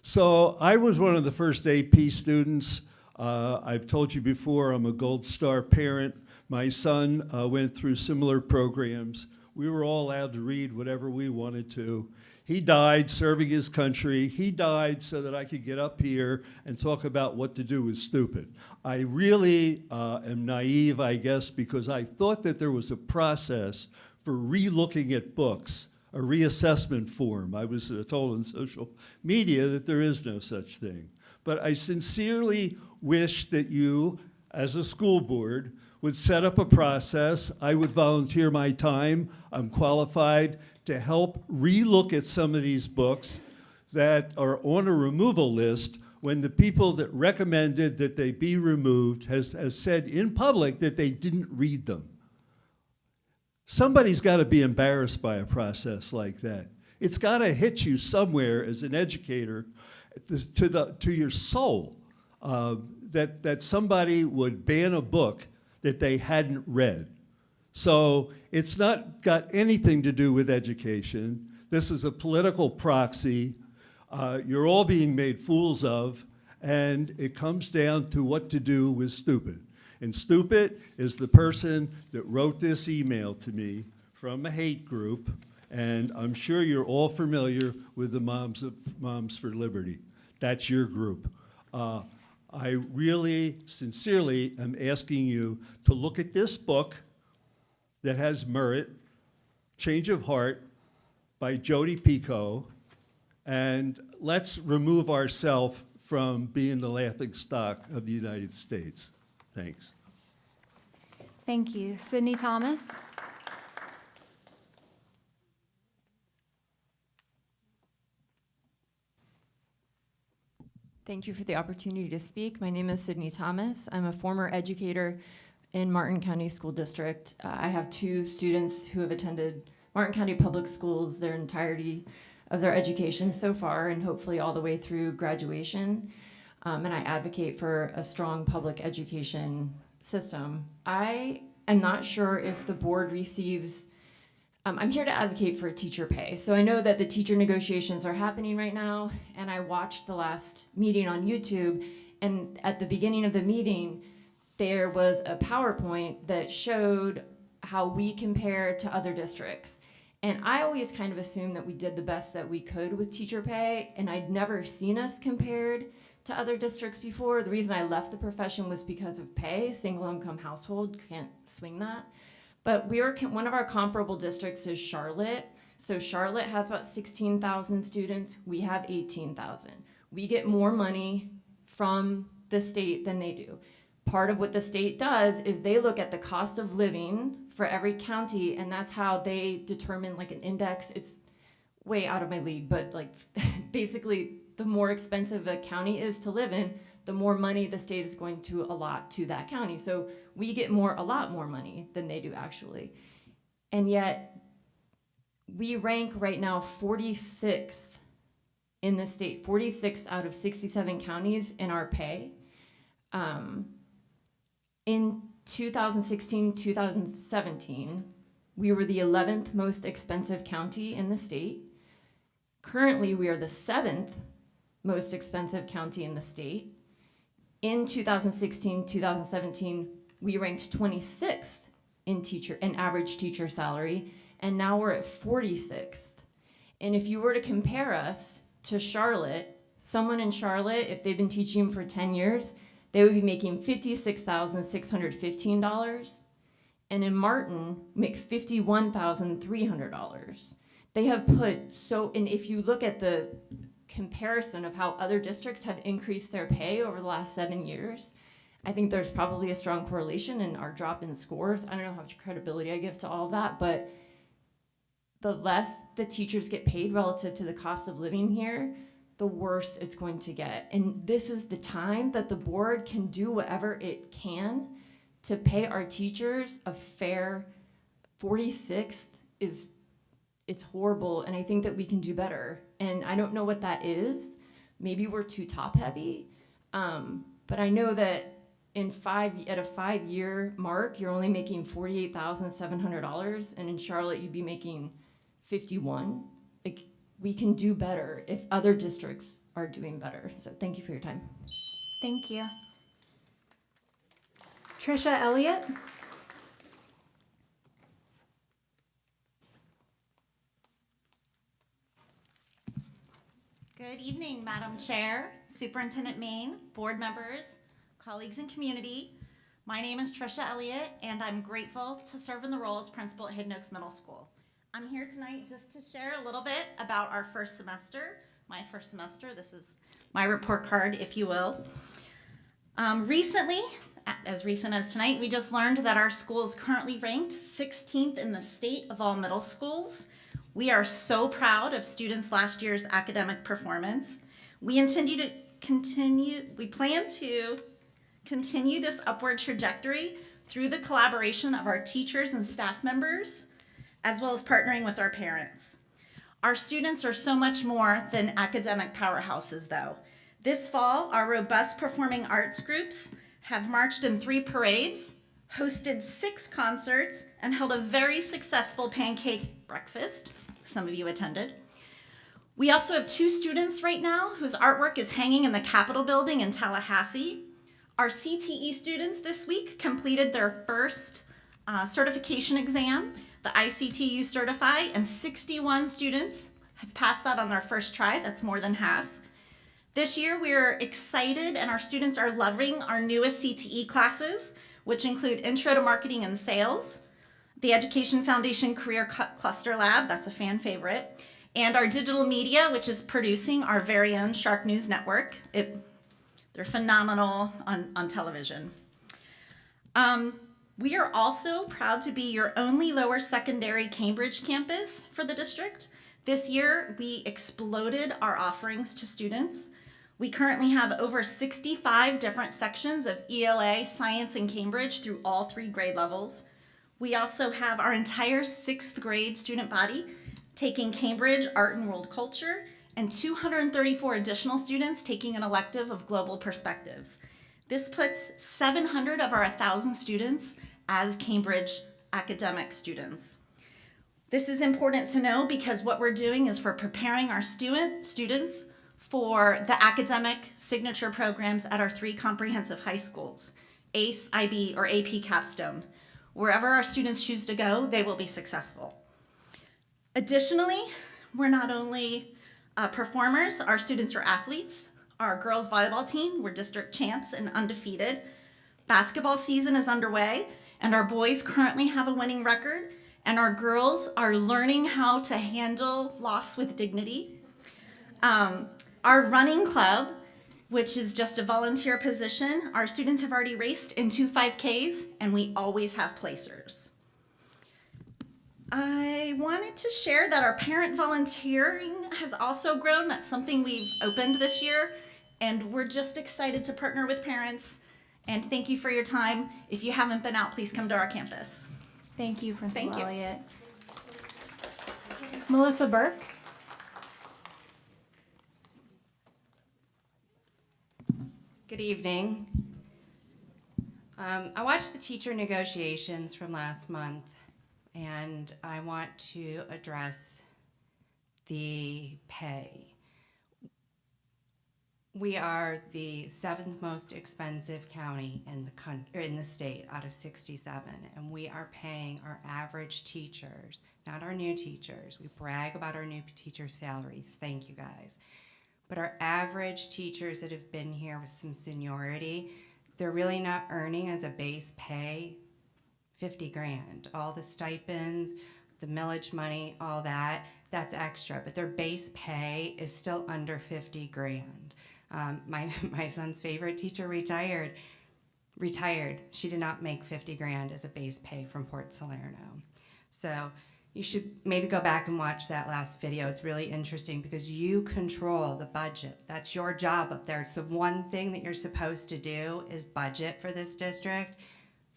So I was one of the first AP students. I've told you before, I'm a Gold Star parent. My son went through similar programs. We were all allowed to read whatever we wanted to. He died serving his country. He died so that I could get up here and talk about what to do with stupid. I really am naive, I guess, because I thought that there was a process for re-looking at books, a reassessment form. I was told on social media that there is no such thing. But I sincerely wish that you, as a school board, would set up a process. I would volunteer my time. I'm qualified to help re-look at some of these books that are on a removal list when the people that recommended that they be removed has said in public that they didn't read them. Somebody's got to be embarrassed by a process like that. It's got to hit you somewhere as an educator to your soul that somebody would ban a book that they hadn't read. So it's not got anything to do with education. This is a political proxy. You're all being made fools of, and it comes down to what to do with stupid. And stupid is the person that wrote this email to me from a hate group, and I'm sure you're all familiar with the Moms for Liberty. That's your group. I really, sincerely am asking you to look at this book that has merit, Change of Heart by Jodi Picoult, and let's remove ourselves from being the laughingstock of the United States. Thanks. Thank you. Sydney Thomas. Thank you for the opportunity to speak. My name is Sydney Thomas. I'm a former educator in Martin County School District. I have 2 students who have attended Martin County Public Schools their entirety of their education so far, and hopefully all the way through graduation. And I advocate for a strong public education system. I am not sure if the board receives I'm here to advocate for teacher pay. So I know that the teacher negotiations are happening right now, and I watched the last meeting on YouTube, and at the beginning of the meeting, there was a PowerPoint that showed how we compare to other districts. And I always kind of assumed that we did the best that we could with teacher pay, and I'd never seen us compared to other districts before. The reason I left the profession was because of pay. Single income household, can't swing that. But one of our comparable districts is Charlotte. So Charlotte has about 16,000 students. We have 18,000. We get more money from the state than they do. Part of what the state does is they look at the cost of living for every county, and that's how they determine like an index. It's way out of my league, but like basically the more expensive a county is to live in, the more money the state is going to allot to that county. So we get a lot more money than they do actually. And yet we rank right now 46th in the state, 46 out of 67 counties in our pay. In 2016, 2017, we were the 11th most expensive county in the state. Currently, we are the 7th most expensive county in the state. In 2016, 2017, we ranked 26th in average teacher salary, and now we're at 46th. And if you were to compare us to Charlotte, someone in Charlotte, if they've been teaching for 10 years, they would be making $56,615. And in Martin, make $51,300. They have put and if you look at the comparison of how other districts have increased their pay over the last 7 years, I think there's probably a strong correlation in our drop in scores. I don't know how much credibility I give to all of that, but the less the teachers get paid relative to the cost of living here, the worse it's going to get. And this is the time that the board can do whatever it can to pay our teachers a fair 46th it's horrible, and I think that we can do better. And I don't know what that is. Maybe we're too top heavy, but I know that at a 5-year mark, you're only making $48,700, and in Charlotte, you'd be making $51,000. Like, we can do better if other districts are doing better. So thank you for your time. Thank you. Trisha Elliott. Good evening, Madam Chair, Superintendent Main, board members, colleagues and community. My name is Trisha Elliott, and I'm grateful to serve in the role as principal at Hidden Oaks Middle School. I'm here tonight just to share a little bit about our first semester, my first semester. This is my report card, if you will. Recently, as recent as tonight, we just learned that our school is currently ranked 16th in the state of all middle schools. We are so proud of students' last year's academic performance. We plan to continue this upward trajectory through the collaboration of our teachers and staff members, as well as partnering with our parents. Our students are so much more than academic powerhouses, though. This fall, our robust performing arts groups have marched in 3 parades, hosted 6 concerts, and held a very successful pancake breakfast. Some of you attended. We also have 2 students right now whose artwork is hanging in the Capitol building in Tallahassee. Our CTE students this week completed their first certification exam, the ICTU Certify, and 61 students have passed that on their first try. That's more than half. This year, we're excited and our students are loving our newest CTE classes, which include Intro to Marketing and Sales, the Education Foundation Career Cluster Lab, that's a fan favorite, and our digital media, which is producing our very own Shark News Network. They're phenomenal on television. We are also proud to be your only lower secondary Cambridge campus for the district. This year, we exploded our offerings to students. We currently have over 65 different sections of ELA, science, and Cambridge through all 3 grade levels. We also have our entire 6th grade student body taking Cambridge Art and World Culture, and 234 additional students taking an elective of Global Perspectives. This puts 700 of our 1,000 students as Cambridge academic students. This is important to know because what we're doing is we're preparing our students for the academic signature programs at our 3 comprehensive high schools, ACE, IB, or AP Capstone. Wherever our students choose to go, they will be successful. Additionally, we're not only performers, our students are athletes. Our girls volleyball team, we're district champs and undefeated. Basketball season is underway, and our boys currently have a winning record, and our girls are learning how to handle loss with dignity. Our running club, which is just a volunteer position, our students have already raced in 2 5Ks, and we always have placers. I wanted to share that our parent volunteering has also grown. That's something we've opened this year, and we're just excited to partner with parents. And thank you for your time. If you haven't been out, please come to our campus. Thank you, Principal Thank you. Elliott. Melissa Burke. Good evening. I watched the teacher negotiations from last month, and I want to address the pay. We are the 7th most expensive county in the state out of 67, and we are paying our average teachers, not our new teachers. We brag about our new teacher salaries. Thank you, guys. But our average teachers that have been here with some seniority, they're really not earning as a base pay 50 grand. All the stipends, the millage money, all that, that's extra. But their base pay is still under 50 grand. My son's favorite teacher retired. She did not make 50 grand as a base pay from Port Salerno. So, You should maybe go back and watch that last video. It's really interesting because you control the budget. That's your job up there. It's the one thing that you're supposed to do is budget for this district.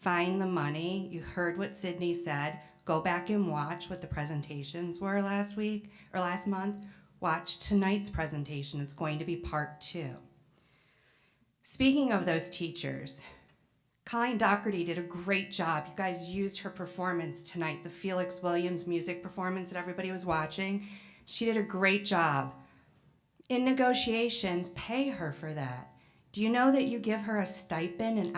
Find the money. You heard what Sydney said. Go back and watch what the presentations were last week or last month. Watch tonight's presentation. It's going to be part 2. Speaking of those teachers, Colleen Doherty did a great job. You guys used her performance tonight, the Felix Williams music performance that everybody was watching. She did a great job. In negotiations, pay her for that. Do you know that you give her a stipend, an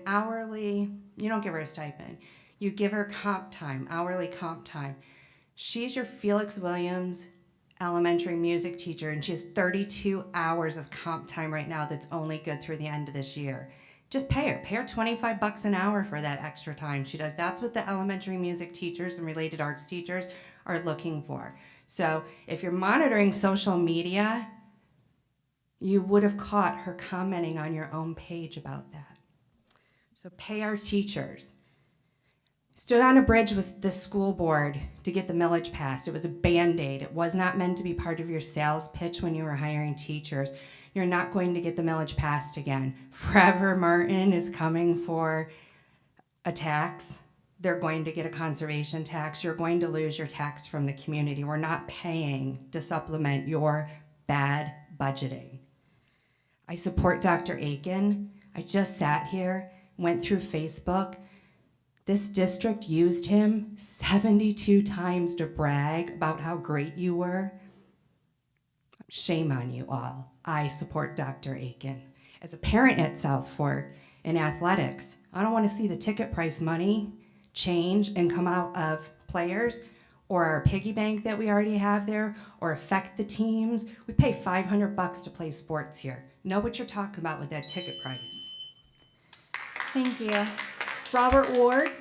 hourly, you don't give her a stipend. You give her comp time, hourly comp time. She's your Felix Williams elementary music teacher, and she has 32 hours of comp time right now that's only good through the end of this year. Just pay her. Pay her $25 an hour for that extra time she does. That's what the elementary music teachers and related arts teachers are looking for. So if you're monitoring social media, you would have caught her commenting on your own page about that. So pay our teachers. Stood on a bridge with the school board to get the millage passed. It was a Band-Aid. It was not meant to be part of your sales pitch when you were hiring teachers. You're not going to get the millage passed again. Forever Martin is coming for a tax. They're going to get a conservation tax. You're going to lose your tax from the community. We're not paying to supplement your bad budgeting. I support Dr. Aiken. I just sat here, went through Facebook. This district used him 72 times to brag about how great you were. Shame on you all. I support Dr. Aiken. As a parent at South Fork in athletics, I don't want to see the ticket price money change and come out of players or our piggy bank that we already have there or affect the teams. We pay $500 to play sports here. Know what you're talking about with that ticket price. Thank you. Robert Ward.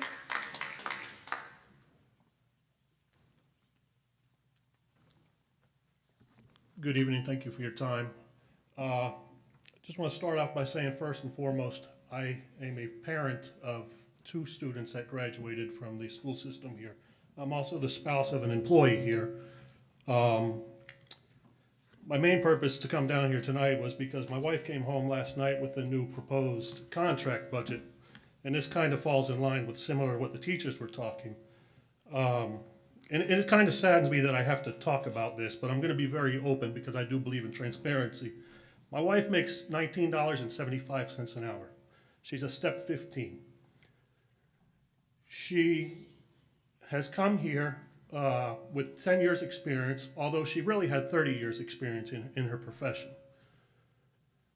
Good evening. Thank you for your time. Just want to start off by saying first and foremost, I am a parent of 2 students that graduated from the school system here. I'm also the spouse of an employee here. My main purpose to come down here tonight was because my wife came home last night with a new proposed contract budget, and this kind of falls in line with similar to what the teachers were talking. And it kind of saddens me that I have to talk about this, but I'm going to be very open because I do believe in transparency. My wife makes $19.75 an hour. She's a step 15. She has come here with 10 years experience, although she really had 30 years experience in her profession.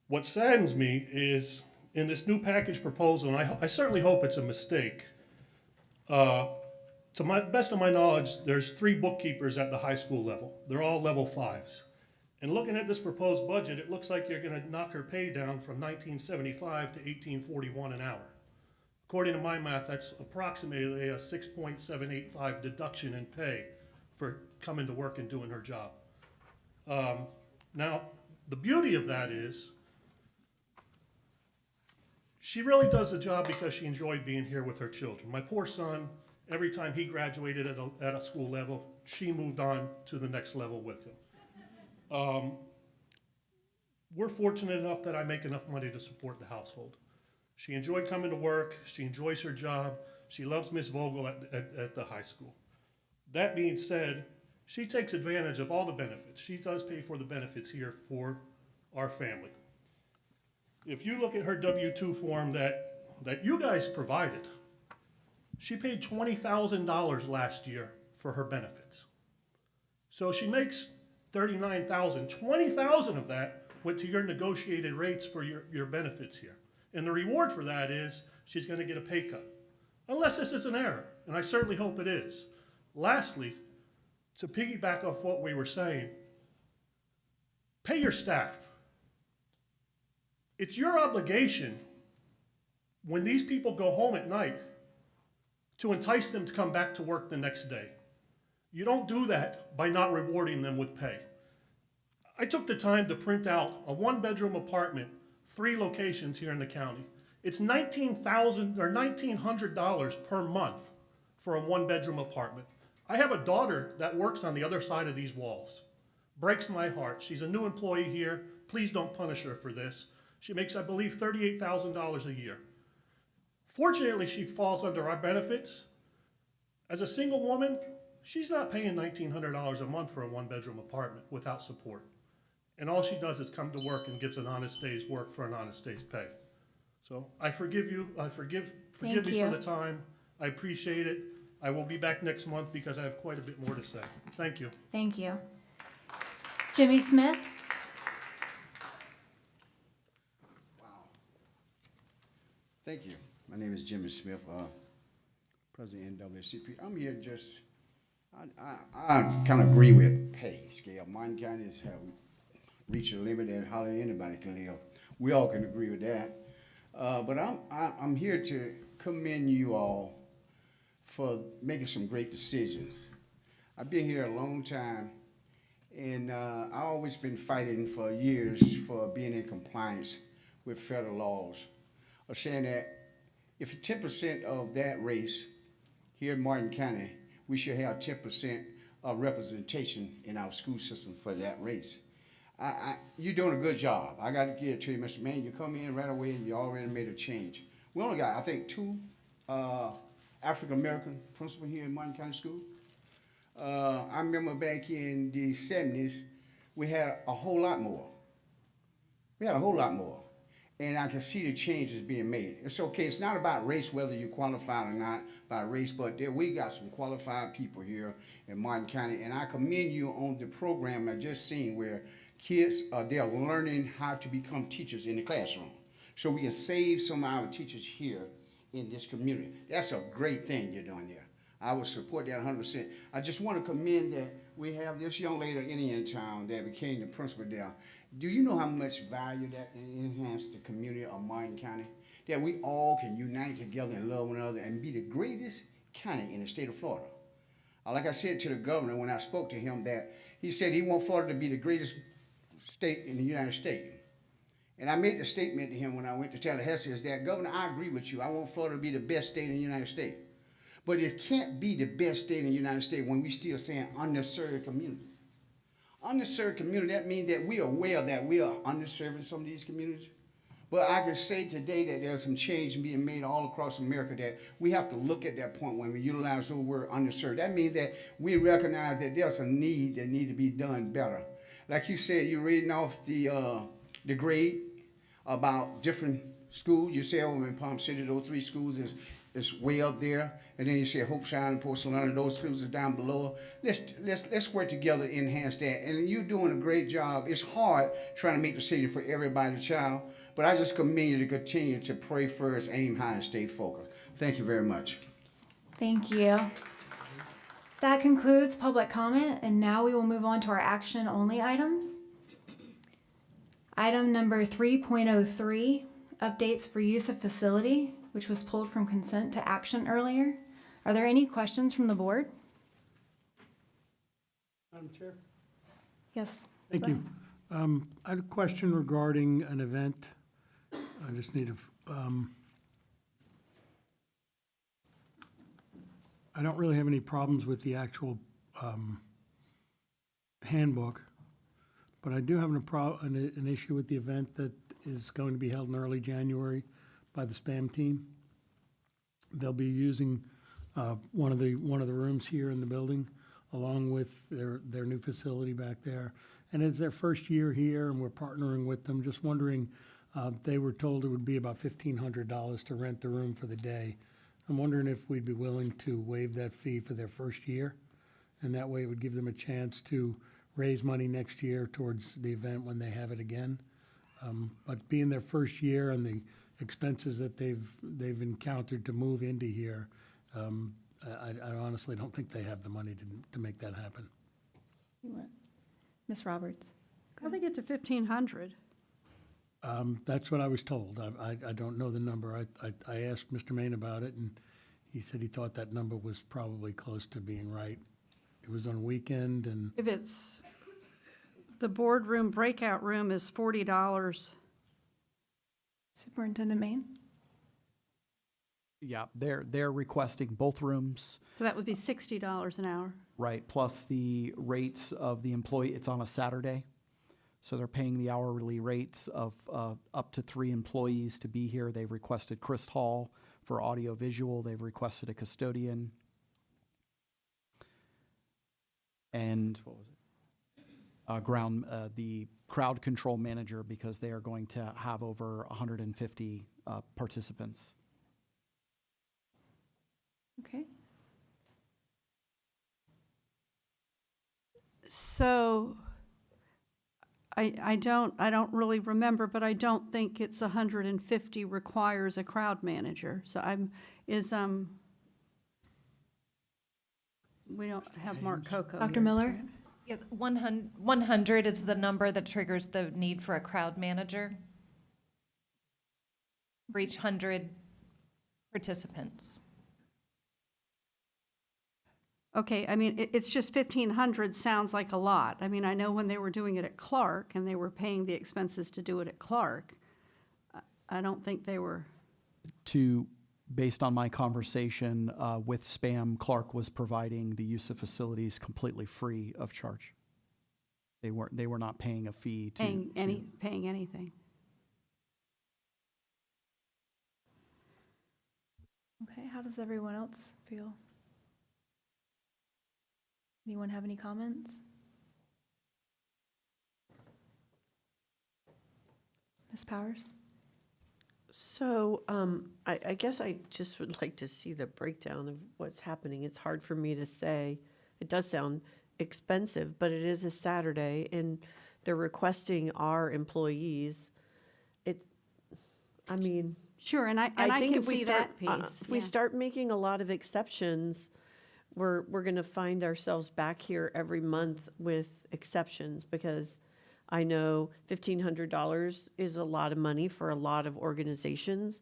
What saddens me is in this new package proposal, and I certainly hope it's a mistake, to my best of my knowledge, there's 3 bookkeepers at the high school level. They're all level 5s. And looking at this proposed budget, it looks like you're going to knock her pay down from $19.75 to $18.41 an hour. According to my math, that's approximately a 6.785 deduction in pay for coming to work and doing her job. Now, the beauty of that is she really does the job because she enjoyed being here with her children. My poor son, every time he graduated at a school level, she moved on to the next level with him. We're fortunate enough that I make enough money to support the household. She enjoyed coming to work. She enjoys her job. She loves Miss Vogel at the high school. That being said, she takes advantage of all the benefits. She does pay for the benefits here for our family. If you look at her W-2 form that you guys provided, she paid $20,000 last year for her benefits. So she makes $39,000. $20,000 of that went to your negotiated rates for your benefits here. And the reward for that is she's going to get a pay cut. Unless this is an error, and I certainly hope it is. Lastly, to piggyback off what we were saying, pay your staff. It's your obligation when these people go home at night to entice them to come back to work the next day. You don't do that by not rewarding them with pay. I took the time to print out a 1-bedroom apartment, 3 locations here in the county. It's $19,000 or $1,900 per month for a 1-bedroom apartment. I have a daughter that works on the other side of these walls. Breaks my heart. She's a new employee here. Please don't punish her for this. She makes, I believe, $38,000 a year. Fortunately, she falls under our benefits. As a single woman, she's not paying $1,900 a month for a one-bedroom apartment without support. And all she does is come to work and gives an honest day's work for an honest day's pay. So I forgive you. Forgive me for the time. I appreciate it. I will be back next month because I have quite a bit more to say. Thank you. Thank you. Jimmy Smith? Thank you. My name is Jimmy Smith, President NAACP. I'm here just, I kind of agree with pay scale. Martin County has reached a limit that hardly anybody can live. We all can agree with that. But I'm here to commend you all for making some great decisions. I've been here a long time, and I've always been fighting for years for being in compliance with federal laws. I'm saying that if 10% of that race here in Martin County, we should have 10% of representation in our school system for that race. You're doing a good job. I got to give it to you, Mr. Maine. You come in right away and you already made a change. We only got, I think, 2 African-American principals here in Martin County School. I remember back in the 70s, we had a whole lot more. And I can see the changes being made. It's okay. It's not about race, whether you qualified or not by race, but we got some qualified people here in Martin County. And I commend you on the program I just seen where kids, they're learning how to become teachers in the classroom. So we can save some of our teachers here in this community. That's a great thing you're doing there. I would support that 100%. I just want to commend that we have this young lady in Indiantown that became the principal there. Do you know how much value that enhanced the community of Martin County? That we all can unite together and love one another and be the greatest county in the state of Florida. Like I said to the governor when I spoke to him, that he said he wants Florida to be the greatest state in the United States. And I made the statement to him when I went to Tallahassee is that, Governor, I agree with you. I want Florida to be the best state in the United States. But it can't be the best state in the United States when we still saying underserved communities. Underserved community, that means that we are aware that we are underserved in some of these communities. But I can say today that there's some change being made all across America that we have to look at that point when we utilize the word underserved. That means that we recognize that there's a need that needs to be done better. Like you said, you're reading off the grade about different schools. You say over in Palm City, those 3 schools is way up there. And then you say Hope Shine and Porcelana, those schools are down below. Let's work together to enhance that. And you're doing a great job. It's hard trying to make decisions for everybody's child, but I just commend you to continue to pray first, aim high, and stay focused. Thank you very much. Thank you. That concludes public comment, and now we will move on to our action-only items. Item number 3.03, updates for use of facility, which was pulled from consent to action earlier. Are there any questions from the board? Madam Chair? Yes. Thank you. I had a question regarding an event. I just need I don't really have any problems with the actual handbook, but I do have an issue with the event that is going to be held in early January by the SPAM team. They'll be using one of the rooms here in the building, along with their new facility back there. And it's their first year here, and we're partnering with them. Just wondering, they were told it would be about $1,500 to rent the room for the day. I'm wondering if we'd be willing to waive that fee for their first year, and that way it would give them a chance to raise money next year towards the event when they have it again. But being their first year and the expenses that they've encountered to move into here, I honestly don't think they have the money to make that happen. Ms. Roberts. I think it's $1,500. That's what I was told. I don't know the number. I asked Mr. Maine about it, and he said he thought that number was probably close to being right. It was on a weekend, and If it's, the boardroom breakout room is $40. Superintendent Maine? Yeah, they're requesting both rooms, So that would be $60 an hour. right, plus the rates of the employee. It's on a Saturday, so they're paying the hourly rates of up to 3 employees to be here. They've requested Chris Hall for audio-visual. They've requested a custodian. And what was it? The crowd control manager, because they are going to have over 150 participants. Okay. So I don't really remember, but I don't think it's 150 requires a crowd manager. So we don't have Mark Coco. Dr. here. Miller? Yes, 100 is the number that triggers the need for a crowd manager for each 100 participants. Okay, I mean, it's just 1,500 sounds like a lot. I mean, I know when they were doing it at Clark and they were paying the expenses to do it at Clark, I don't think they were. Based on my conversation with SPAM, Clark was providing the use of facilities completely free of charge. They were not paying a fee to. Paying anything. Okay, how does everyone else feel? Anyone have any comments? Ms. Powers? So I guess I just would like to see the breakdown of what's happening. It's hard for me to say. It does sound expensive, but it is a Saturday, and they're requesting our employees. Sure, and I think can if we see start, that piece. if we start making a lot of exceptions, we're going to find ourselves back here every month with exceptions, because I know $1,500 is a lot of money for a lot of organizations,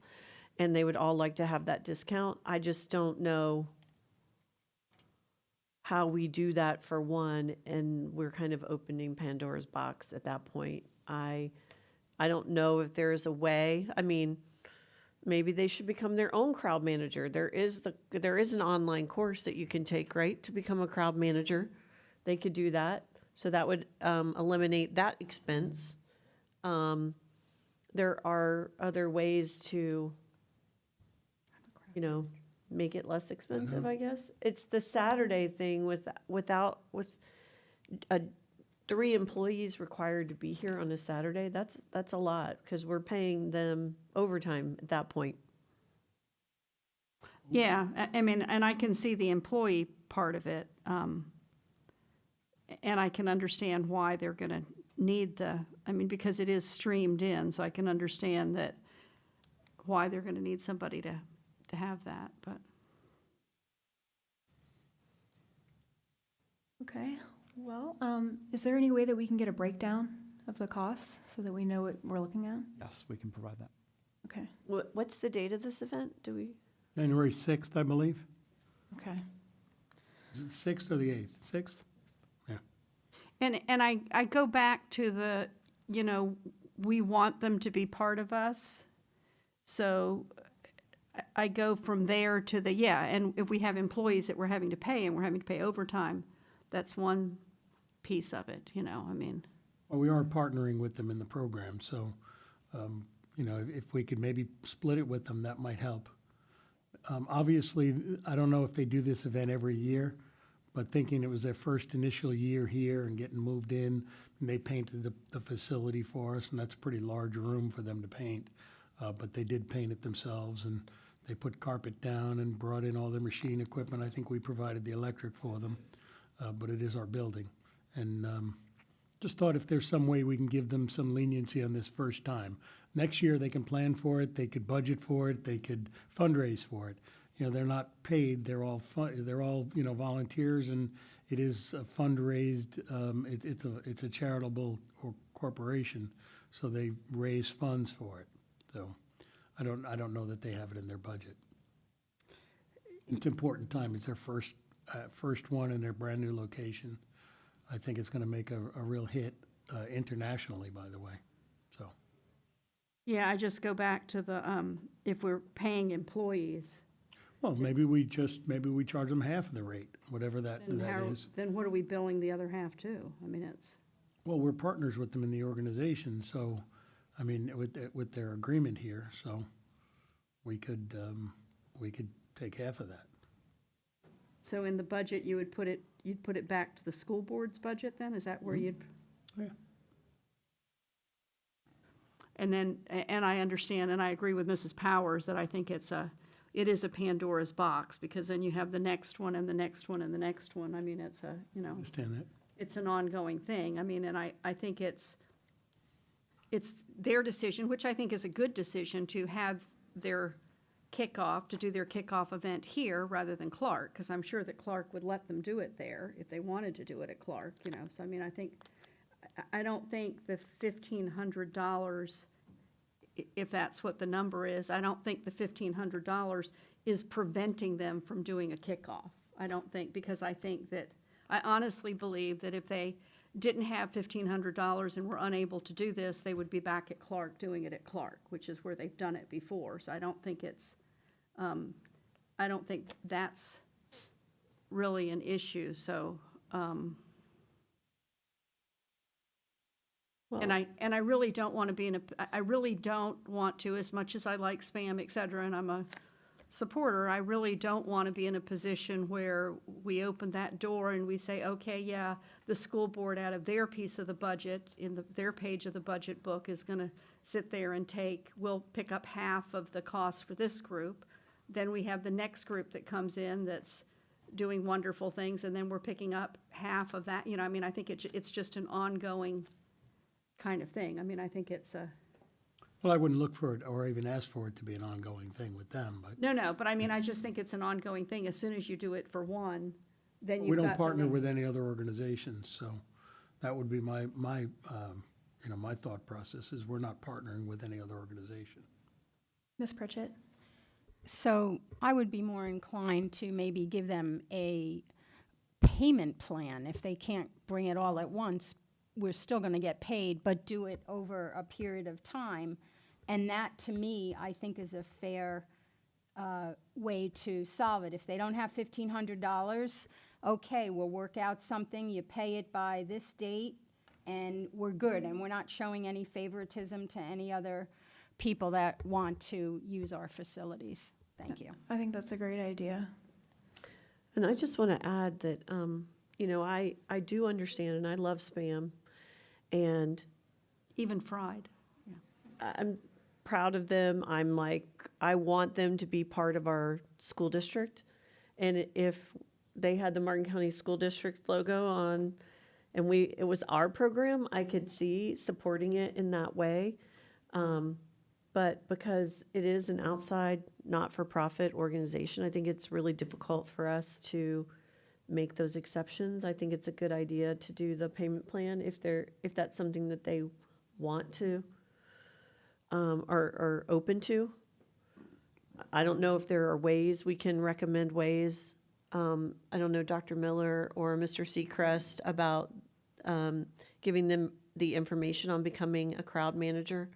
and they would all like to have that discount. I just don't know how we do that for one, and we're kind of opening Pandora's box at that point. I don't know if there is a way. I mean, maybe they should become their own crowd manager. There is an online course that you can take, right, to become a crowd manager. They could do that. So that would eliminate that expense. There are other ways to, make it less expensive, I guess. It's the Saturday thing with 3 employees required to be here on a Saturday. That's a lot, because we're paying them overtime at that point. Yeah, I mean, and I can see the employee part of it. And I can understand why they're going to need because it is streamed in, so I can understand that why they're going to need somebody to have that, but. Okay, well, is there any way that we can get a breakdown of the costs so that we know what we're looking at? Yes, we can provide that. Okay, What's the date of this event? January 6th, I believe. okay. Is it 6th or the 8th? 6th? Yeah. And I go back to we want them to be part of us. So I go from there to and if we have employees that we're having to pay and we're having to pay overtime, that's one piece of it, Well, we are partnering with them in the program, so, if we could maybe split it with them, that might help. Obviously, I don't know if they do this event every year, but thinking it was their first initial year here and getting moved in, and they painted the facility for us, and that's a pretty large room for them to paint. But they did paint it themselves, and they put carpet down and brought in all their machine equipment. I think we provided the electric for them, but it is our building. And just thought if there's some way we can give them some leniency on this first time. Next year, they can plan for it, they could budget for it, they could fundraise for it. They're not paid, they're all volunteers, and it is a fundraised, it's a charitable corporation, so they raise funds for it. So I don't know that they have it in their budget. It's an important time. It's their first one in their brand new location. I think it's going to make a real hit internationally, by the way. So. Yeah, I just go back to the if we're paying employees, Well, maybe we charge them half of the rate, whatever that is. Then what are we billing the other half to? I mean, it's, Well, we're partners with them in the organization, so, I mean, with their agreement here, so we could take half of that. so in the budget, you'd put it back to the school board's budget then? Is that where you'd? Yeah. And then, and I understand, and I agree with Mrs. Powers that I think it is a Pandora's box, because then you have the next one and the next one and the next one. I mean, it's Understand that? it's an ongoing thing. I mean, and I think it's their decision, which I think is a good decision, to have their kickoff, to do their kickoff event here rather than Clark, because I'm sure that Clark would let them do it there if they wanted to do it at Clark, So, I mean, I don't think the $1,500, if that's what the number is, I don't think the $1,500 is preventing them from doing a kickoff. I don't think, because I honestly believe that if they didn't have $1,500 and were unable to do this, they would be back at Clark doing it at Clark, which is where they've done it before. So I don't think that's really an issue, so. And I really don't want to be I really don't want to, as much as I like spam, et cetera, and I'm a supporter, I really don't want to be in a position where we open that door and we say, okay, yeah, the school board out of their piece of the budget, their page of the budget book, is going to sit there and we'll pick up half of the cost for this group. Then we have the next group that comes in that's doing wonderful things, and then we're picking up half of that. I mean, I think it's just an ongoing kind of thing. I mean, I think it's a. Well, I wouldn't look for it or even ask for it to be an ongoing thing with them, but. No, but I mean, I just think it's an ongoing thing. As soon as you do it for one, then you've We got don't the partner with next. any other organizations, so that would be my thought process is we're not partnering with any other organization. Ms. Pritchett? So I would be more inclined to maybe give them a payment plan. If they can't bring it all at once, we're still going to get paid, but do it over a period of time. And that, to me, I think is a fair way to solve it. If they don't have $1,500, okay, we'll work out something. You pay it by this date, and we're good. And we're not showing any favoritism to any other people that want to use our facilities. Thank you. I think that's a great idea. And I just want to add that, I do understand, and I love spam, and Even fried. I'm proud of them. I want them to be part of our school district. And if they had the Martin County School District logo on, and it was our program, I could see supporting it in that way. But because it is an outside, not-for-profit organization, I think it's really difficult for us to make those exceptions. I think it's a good idea to do the payment plan if that's something that they want to or open to. I don't know if there are ways we can recommend ways. I don't know, Dr. Miller or Mr. Seacrest, about giving them the information on becoming a crowd manager.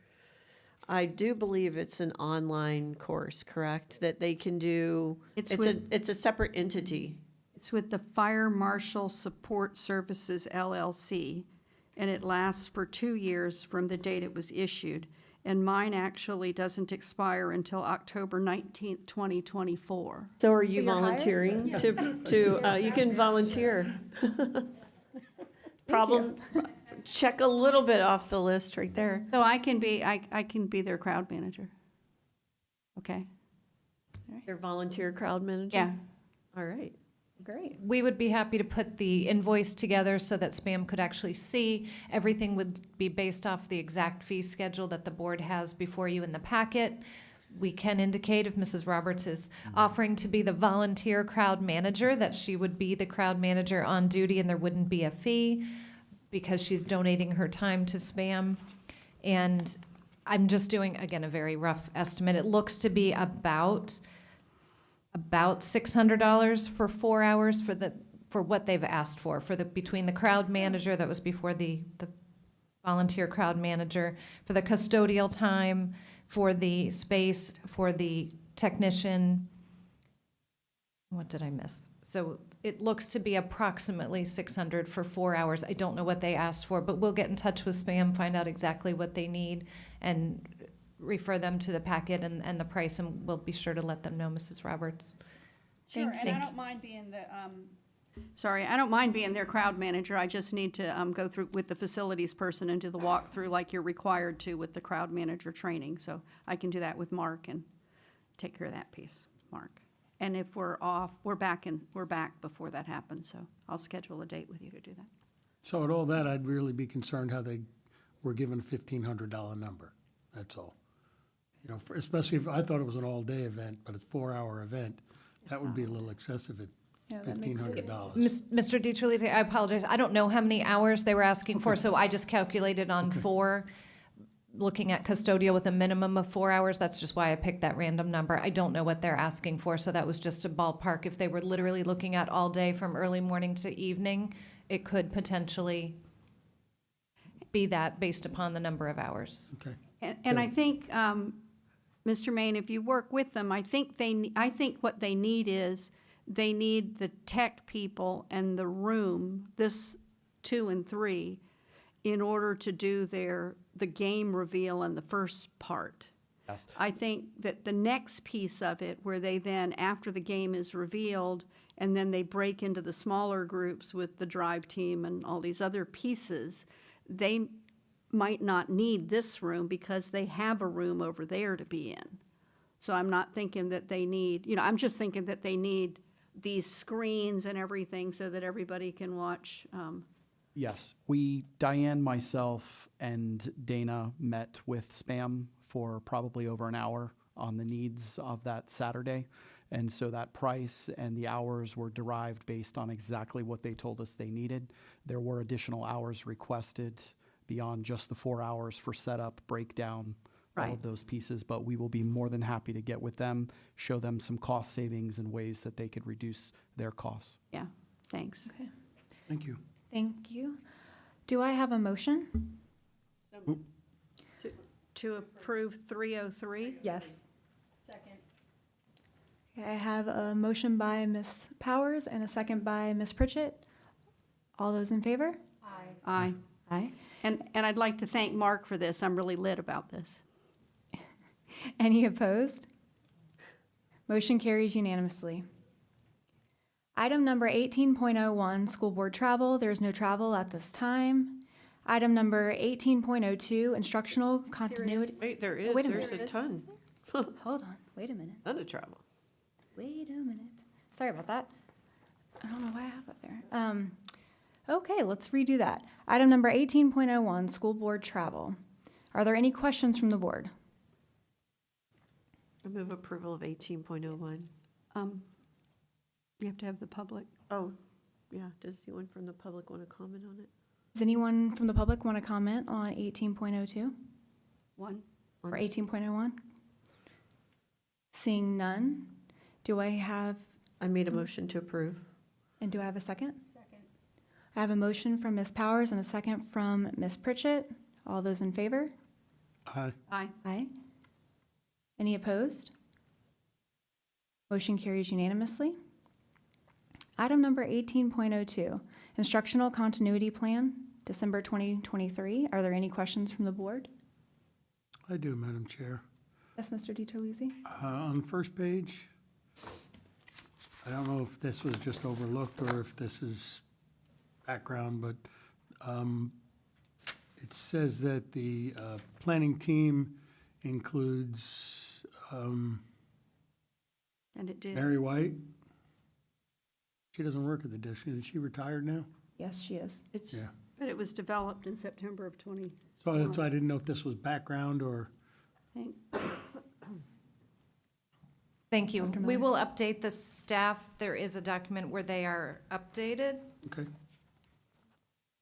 I do believe it's an online course, correct? That they can do. It's a separate entity. It's with the Fire Marshal Support Services LLC, and it lasts for 2 years from the date it was issued. And mine actually doesn't expire until October 19th, 2024. So are you volunteering to you can volunteer. Problem, check a little bit off the list right there. So I can be their crowd manager. Okay? Their volunteer crowd manager? Yeah. All right. Great. We would be happy to put the invoice together so that Spam could actually see. Everything would be based off the exact fee schedule that the board has before you in the packet. We can indicate if Mrs. Roberts is offering to be the volunteer crowd manager, that she would be the crowd manager on duty and there wouldn't be a fee because she's donating her time to Spam. And I'm just doing, again, a very rough estimate. It looks to be about $600 for 4 hours for what they've asked for between the crowd manager, that was before the volunteer crowd manager, for the custodial time, for the space, for the technician. What did I miss? So it looks to be approximately 600 for 4 hours. I don't know what they asked for, but we'll get in touch with SPAM, find out exactly what they need, and refer them to the packet and the price, and we'll be sure to let them know, Mrs. Roberts. Sure, and I don't mind being the, I don't mind being their crowd manager. I just need to go through with the facilities person and do the walkthrough like you're required to with the crowd manager training. So I can do that with Mark and take care of that piece, Mark. And if we're off, we're back before that happens, so I'll schedule a date with you to do that. So at all that, I'd really be concerned how they were given a $1,500 number, that's all. You know, especially if, I thought it was an all-day event, but it's a 4-hour event, that would be a little excessive at $1,500. Mr. DiTerlizzi, I apologize. I don't know how many hours they were asking for, so I just calculated on 4. Looking at custodial with a minimum of 4 hours, that's just why I picked that random number. I don't know what they're asking for, so that was just a ballpark. If they were literally looking at all day from early morning to evening, it could potentially be that based upon the number of hours. Okay. And I think, Mr. Maine, if you work with them, I think what they need is, they need the tech people and the room, this 2 and 3, in order to do the game reveal and the first part. Yes. I think that the next piece of it, where they then, after the game is revealed, and then they break into the smaller groups with the drive team and all these other pieces, they might not need this room because they have a room over there to be in. So I'm not thinking that they need, I'm just thinking that they need these screens and everything so that everybody can watch. Yes, Diane, myself, and Dana met with SPAM for probably over an hour on the needs of that Saturday. And so that price and the hours were derived based on exactly what they told us they needed. There were additional hours requested beyond just the 4 hours for setup, breakdown, all of those pieces. But we will be more than happy to get with them, show them some cost savings and ways that they could reduce their costs. Yeah, thanks. Okay. Thank you. Thank you. Do I have a motion? To approve 303? Yes. Second. I have a motion by Ms. Powers and a second by Ms. Pritchett. All those in favor? Aye. Aye. And I'd like to thank Mark for this. I'm really lit about this. Any opposed? Motion carries unanimously. Item number 18.01, school board travel. There's no travel at this time. Item number 18.02, instructional continuity. Wait, there is. Wait a There's minute. a ton. Hold on, wait a minute. Ton of travel. Wait a minute. Sorry about that. I don't know why I have that there. Okay, let's redo that. Item number 18.01, school board travel. Are there any questions from the board? I move approval of 18.01. You have to have the public. Oh, yeah. Does anyone from the public want to comment on it? Does anyone from the public want to comment on 18.02 One. or 18.01? Seeing none, do I have, I made a motion to approve. and do I have a second? Second. I have a motion from Ms. Powers and a second from Ms. Pritchett. All those in favor? Aye. Aye. Aye. Any opposed? Motion carries unanimously. Item number 18.02, instructional continuity plan, December 2023. Are there any questions from the board? I do, Madam Chair. Yes, Mr. DiTerlizzi? On the first page, I don't know if this was just overlooked or if this is background, but it says that the planning team includes And it did. Mary White. She doesn't work at the district. Is she retired now? Yes, she is. Yeah. But it was developed in September of 20. So that's why I didn't know if this was background or, Thank you. We will update the staff. There is a document where they are updated. okay.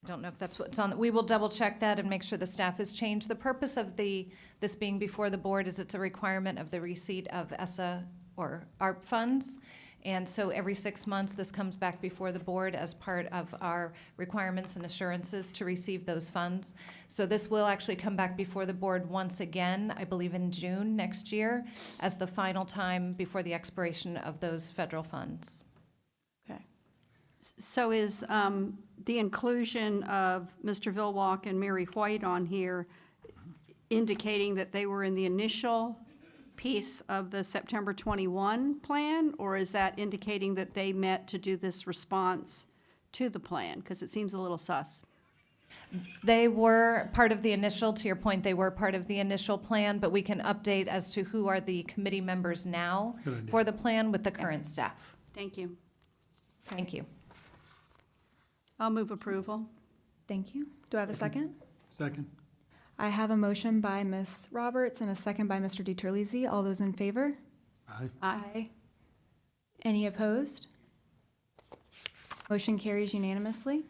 I don't know if that's what's on, we will double check that and make sure the staff has changed. The purpose of this being before the board is it's a requirement of the receipt of ESSA or ARP funds. And so every 6 months, this comes back before the board as part of our requirements and assurances to receive those funds. So this will actually come back before the board once again, I believe in June next year, as the final time before the expiration of those federal funds. So is the inclusion of Mr. Vilwalk and Mary White on here indicating that they were in the initial piece of the September 21 plan, or is that indicating that they met to do this response to the plan? Because it seems a little sus. They were part of the initial, to your point, they were part of the initial plan, but we can update as to who are the committee members now for the plan with the current staff. Thank you. Thank you. I'll move approval. Thank you. Do I have a second? Second. I have a motion by Ms. Roberts and a second by Mr. DiTerlizzi. All those in favor? Aye. Aye. Any opposed? Motion carries unanimously.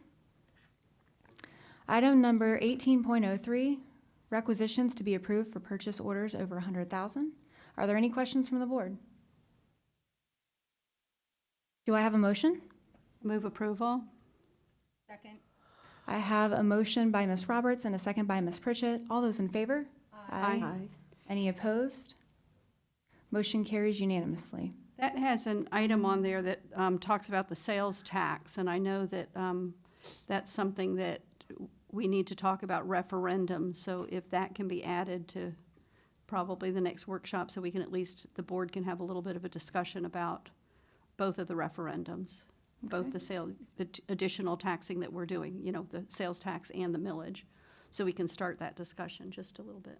Item number 18.03, requisitions to be approved for purchase orders over 100,000. Are there any questions from the board? Do I have a motion? Move approval. Second. I have a motion by Ms. Roberts and a second by Ms. Pritchett. All those in favor? Aye. Any opposed? Motion carries unanimously. That has an item on there that talks about the sales tax, and I know that that's something that we need to talk about referendum, so if that can be added to probably the next workshop, so we can at least, the board can have a little bit of a discussion about both of the referendums, both the additional taxing that we're doing, you know, the sales tax and the millage, so we can start that discussion just a little bit,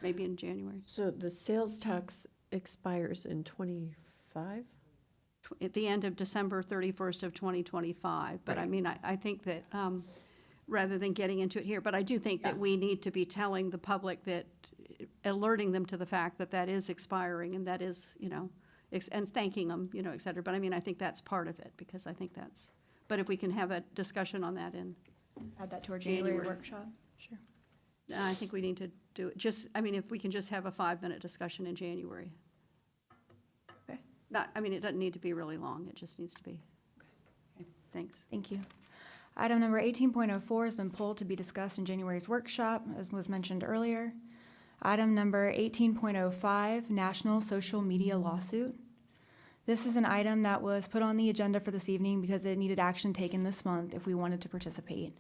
maybe in January. So the sales tax expires in 25? At the end of December 31st of 2025. But I mean, I think that, rather than getting into it here, but I do think that we need to be telling the public that, alerting them to the fact that that is expiring and that is, you know, and thanking them, you know, et cetera. But I mean, I think that's part of it, because I think that's, but if we can have a discussion on that in Add that to our January January. workshop. Sure. I think we need to do it, just, I mean, if we can just have a 5-minute discussion in January. Okay. Not, I mean, it doesn't need to be really long, it just needs to be. Okay, thanks. Thank you. Item number 18.04 has been pulled to be discussed in January's workshop, as was mentioned earlier. Item number 18.05, National Social Media Lawsuit. This is an item that was put on the agenda for this evening because it needed action taken this month if we wanted to participate.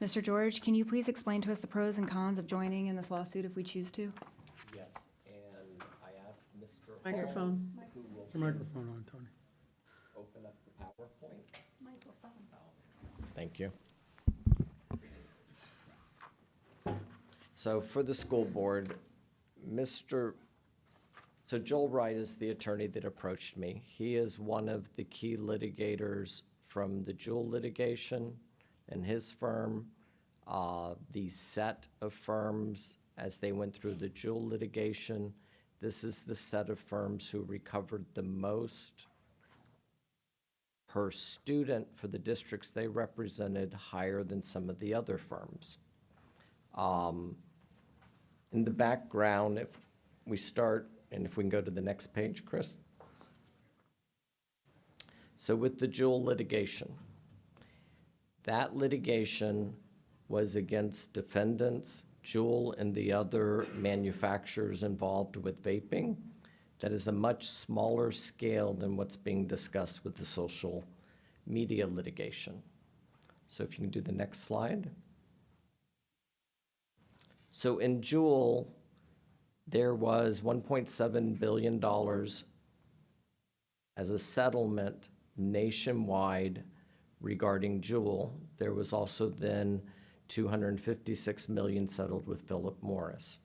Mr. George, can you please explain to us the pros and cons of joining in this lawsuit if we choose to? Yes, and I asked Mr. Microphone. Who will Your microphone on, Tony. open up the PowerPoint. Microphone. Thank you. So for the school board, so Joel Wright is the attorney that approached me. He is one of the key litigators from the Jewel litigation and his firm. The set of firms, as they went through the Jewel litigation, this is the set of firms who recovered the most per student for the districts they represented, higher than some of the other firms. In the background, if we start, and if we can go to the next page, Chris. So with the Jewel litigation, that litigation was against defendants, Jewel and the other manufacturers involved with vaping. That is a much smaller scale than what's being discussed with the social media litigation. So if you can do the next slide. So in Jewel, there was $1.7 billion as a settlement nationwide regarding Jewel. There was also then $256 million settled with Philip Morris.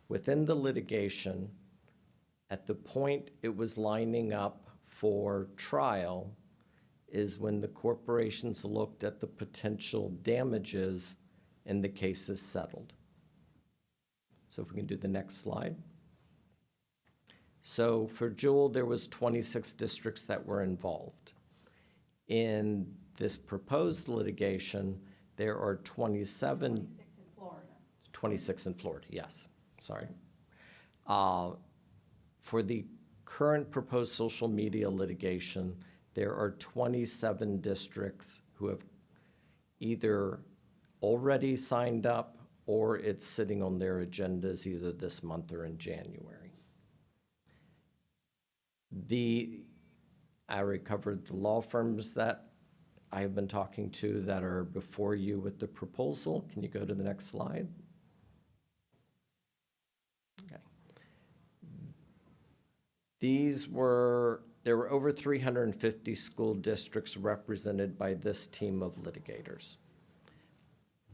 Within the litigation, at the point it was lining up for trial is when the corporations looked at the potential damages and the case is settled. So if we can do the next slide. So for Jewel, there was 26 districts that were involved. In this proposed litigation, there are 27. 26 in Florida. 26 in Florida, yes, sorry. For the current proposed social media litigation, there are 27 districts who have either already signed up or it's sitting on their agendas either this month or in January. I already covered the law firms that I have been talking to that are before you with the proposal. Can you go to the next slide? Okay. There were over 350 school districts represented by this team of litigators.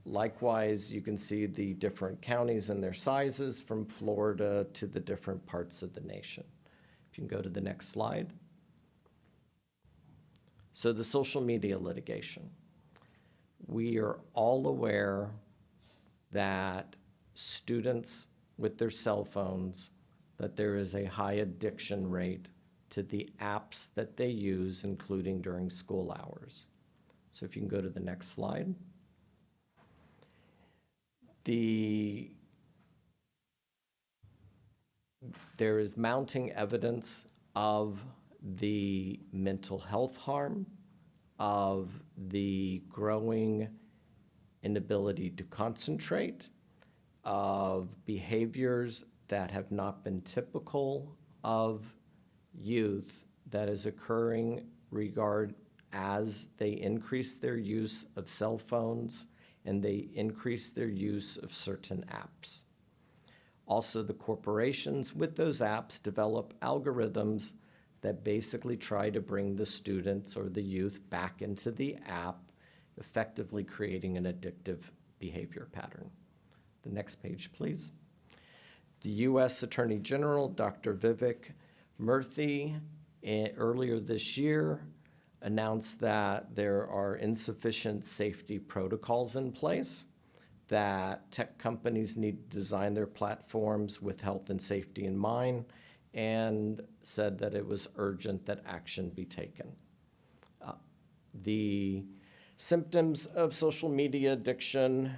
Likewise, you can see the different counties and their sizes from Florida to the different parts of the nation. If you can go to the next slide. So the social media litigation. We are all aware that students with their cell phones, that there is a high addiction rate to the apps that they use, including during school hours. So if you can go to the next slide. There is mounting evidence of the mental health harm, of the growing inability to concentrate, of behaviors that have not been typical of youth that is occurring as they increase their use of cell phones and they increase their use of certain apps. Also, the corporations with those apps develop algorithms that basically try to bring the students or the youth back into the app, effectively creating an addictive behavior pattern. The next page, please. The U.S. Attorney General, Dr. Vivek Murthy, earlier this year announced that there are insufficient safety protocols in place, that tech companies need to design their platforms with health and safety in mind, and said that it was urgent that action be taken. The symptoms of social media addiction,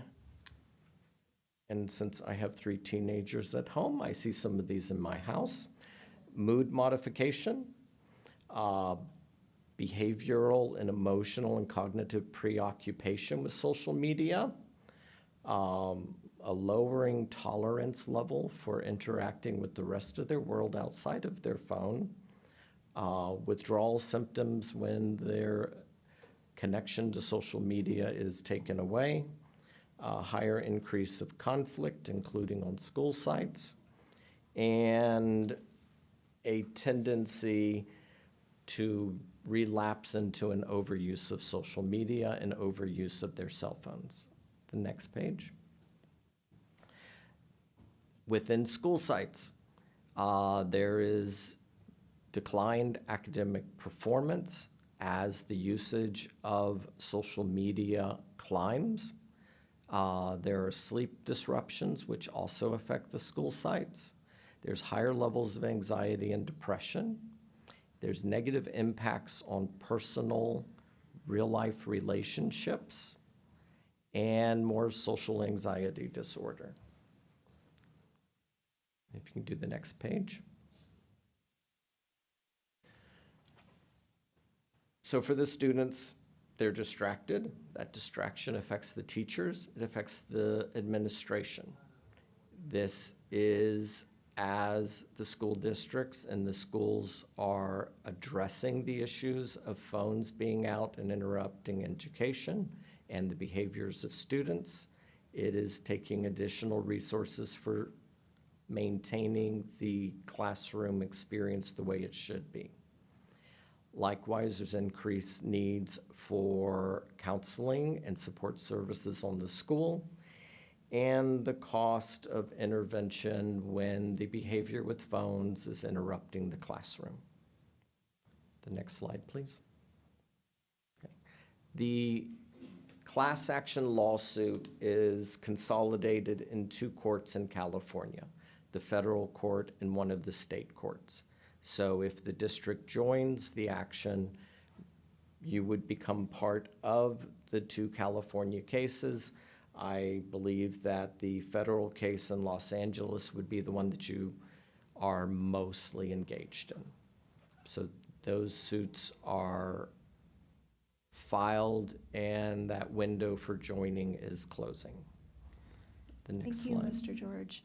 and since I have 3 teenagers at home, I see some of these in my house. Mood modification, behavioral and emotional and cognitive preoccupation with social media, a lowering tolerance level for interacting with the rest of their world outside of their phone, withdrawal symptoms when their connection to social media is taken away, higher increase of conflict, including on school sites, and a tendency to relapse into an overuse of social media and overuse of their cell phones. The next page. Within school sites, there is declined academic performance as the usage of social media climbs. There are sleep disruptions, which also affect the school sites. There's higher levels of anxiety and depression. There's negative impacts on personal, real-life relationships, and more social anxiety disorder. If you can do the next page. So for the students, they're distracted. That distraction affects the teachers. It affects the administration. This is as the school districts and the schools are addressing the issues of phones being out and interrupting education and the behaviors of students. It is taking additional resources for maintaining the classroom experience the way it should be. Likewise, there's increased needs for counseling and support services on the school, and the cost of intervention when the behavior with phones is interrupting the classroom. The next slide, please. Okay. The class action lawsuit is consolidated in 2 courts in California, the federal court and one of the state courts. So if the district joins the action, you would become part of the 2 California cases. I believe that the federal case in Los Angeles would be the one that you are mostly engaged in. So those suits are filed and that window for joining is closing. The next Thank you, slide. Mr. George.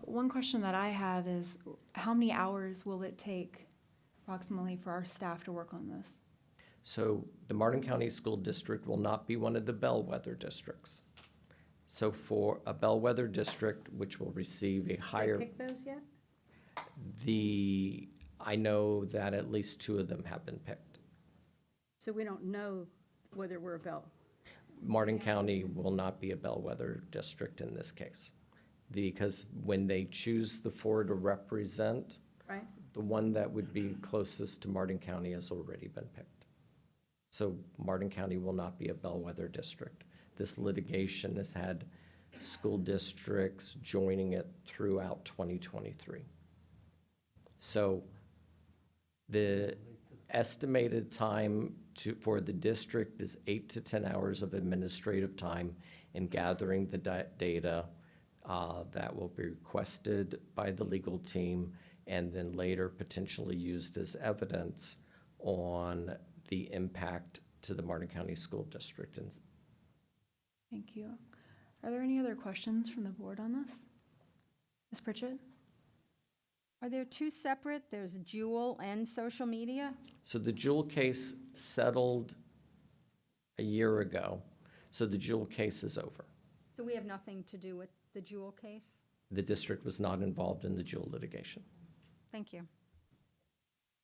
One question that I have is, how many hours will it take approximately for our staff to work on this? So the Martin County School District will not be one of the bellwether districts. So for a bellwether district, which will receive a higher, Did they pick those yet? I know that at least 2 of them have been picked. So we don't know whether we're a bell. Martin County will not be a bellwether district in this case, because when they choose the 4 to represent, Right. the one that would be closest to Martin County has already been picked. So Martin County will not be a bellwether district. This litigation has had school districts joining it throughout 2023. So the estimated time for the district is 8 to 10 hours of administrative time in gathering the data that will be requested by the legal team and then later potentially used as evidence on the impact to the Martin County School District. Thank you. Are there any other questions from the board on this? Ms. Pritchett? Are there 2 separate? There's Jewel and social media? So the Jewel case settled a year ago, so the Jewel case is over. So we have nothing to do with the Jewel case? The district was not involved in the Jewel litigation. Thank you.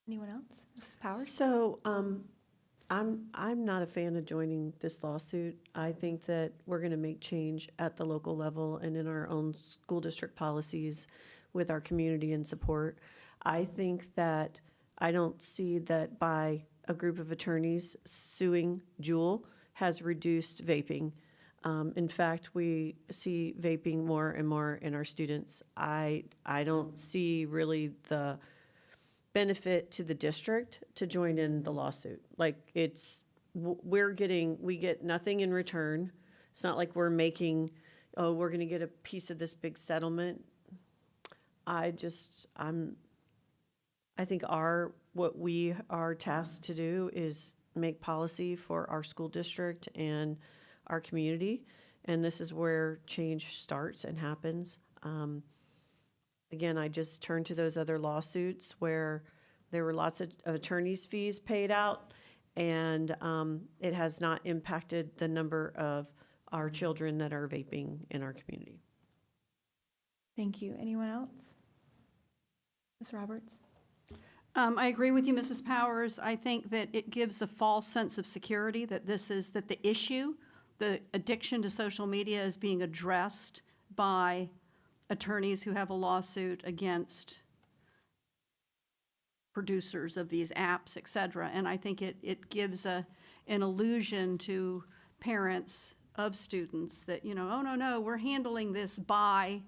Anyone else? Mrs. Powers? So, I'm not a fan of joining this lawsuit. I think that we're gonna make change at the local level and in our own school district policies with our community and support. I think that I don't see that by a group of attorneys suing Jewel has reduced vaping. In fact, we see vaping more and more in our students. I don't see really the benefit to the district to join in the lawsuit. Like we get nothing in return. It's not like we're making, oh, we're gonna get a piece of this big settlement. I think what we are tasked to do is make policy for our school district and our community, and this is where change starts and happens. Again, I just turn to those other lawsuits where there were lots of attorney's fees paid out, and it has not impacted the number of our children that are vaping in our community. Thank you. Anyone else? Ms. Roberts? I agree with you, Mrs. Powers. I think that it gives a false sense of security that the issue, the addiction to social media, is being addressed by attorneys who have a lawsuit against producers of these apps, et cetera. And I think it gives an illusion to parents of students that, oh, no, we're handling this by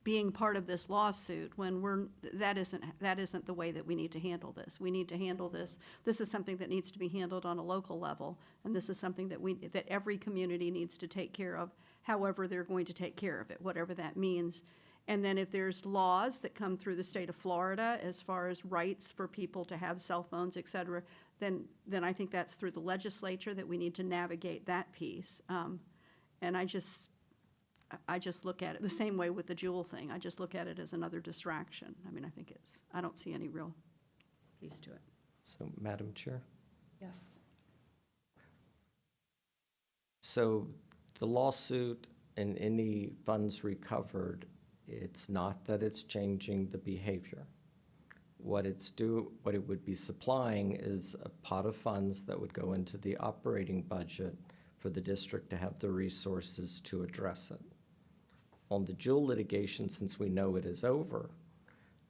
being part of this lawsuit, when that isn't the way that we need to handle this. We need to handle this. This is something that needs to be handled on a local level, and this is something that every community needs to take care of, however they're going to take care of it, whatever that means. And then if there's laws that come through the state of Florida as far as rights for people to have cell phones, et cetera, then I think that's through the legislature that we need to navigate that piece. And I just look at it the same way with the Jewel thing. I just look at it as another distraction. I mean, I don't see any real piece to it. So, Madam Chair? Yes. So the lawsuit and any funds recovered, it's not that it's changing the behavior. What it would be supplying is a pot of funds that would go into the operating budget for the district to have the resources to address it. On the Jewel litigation, since we know it is over,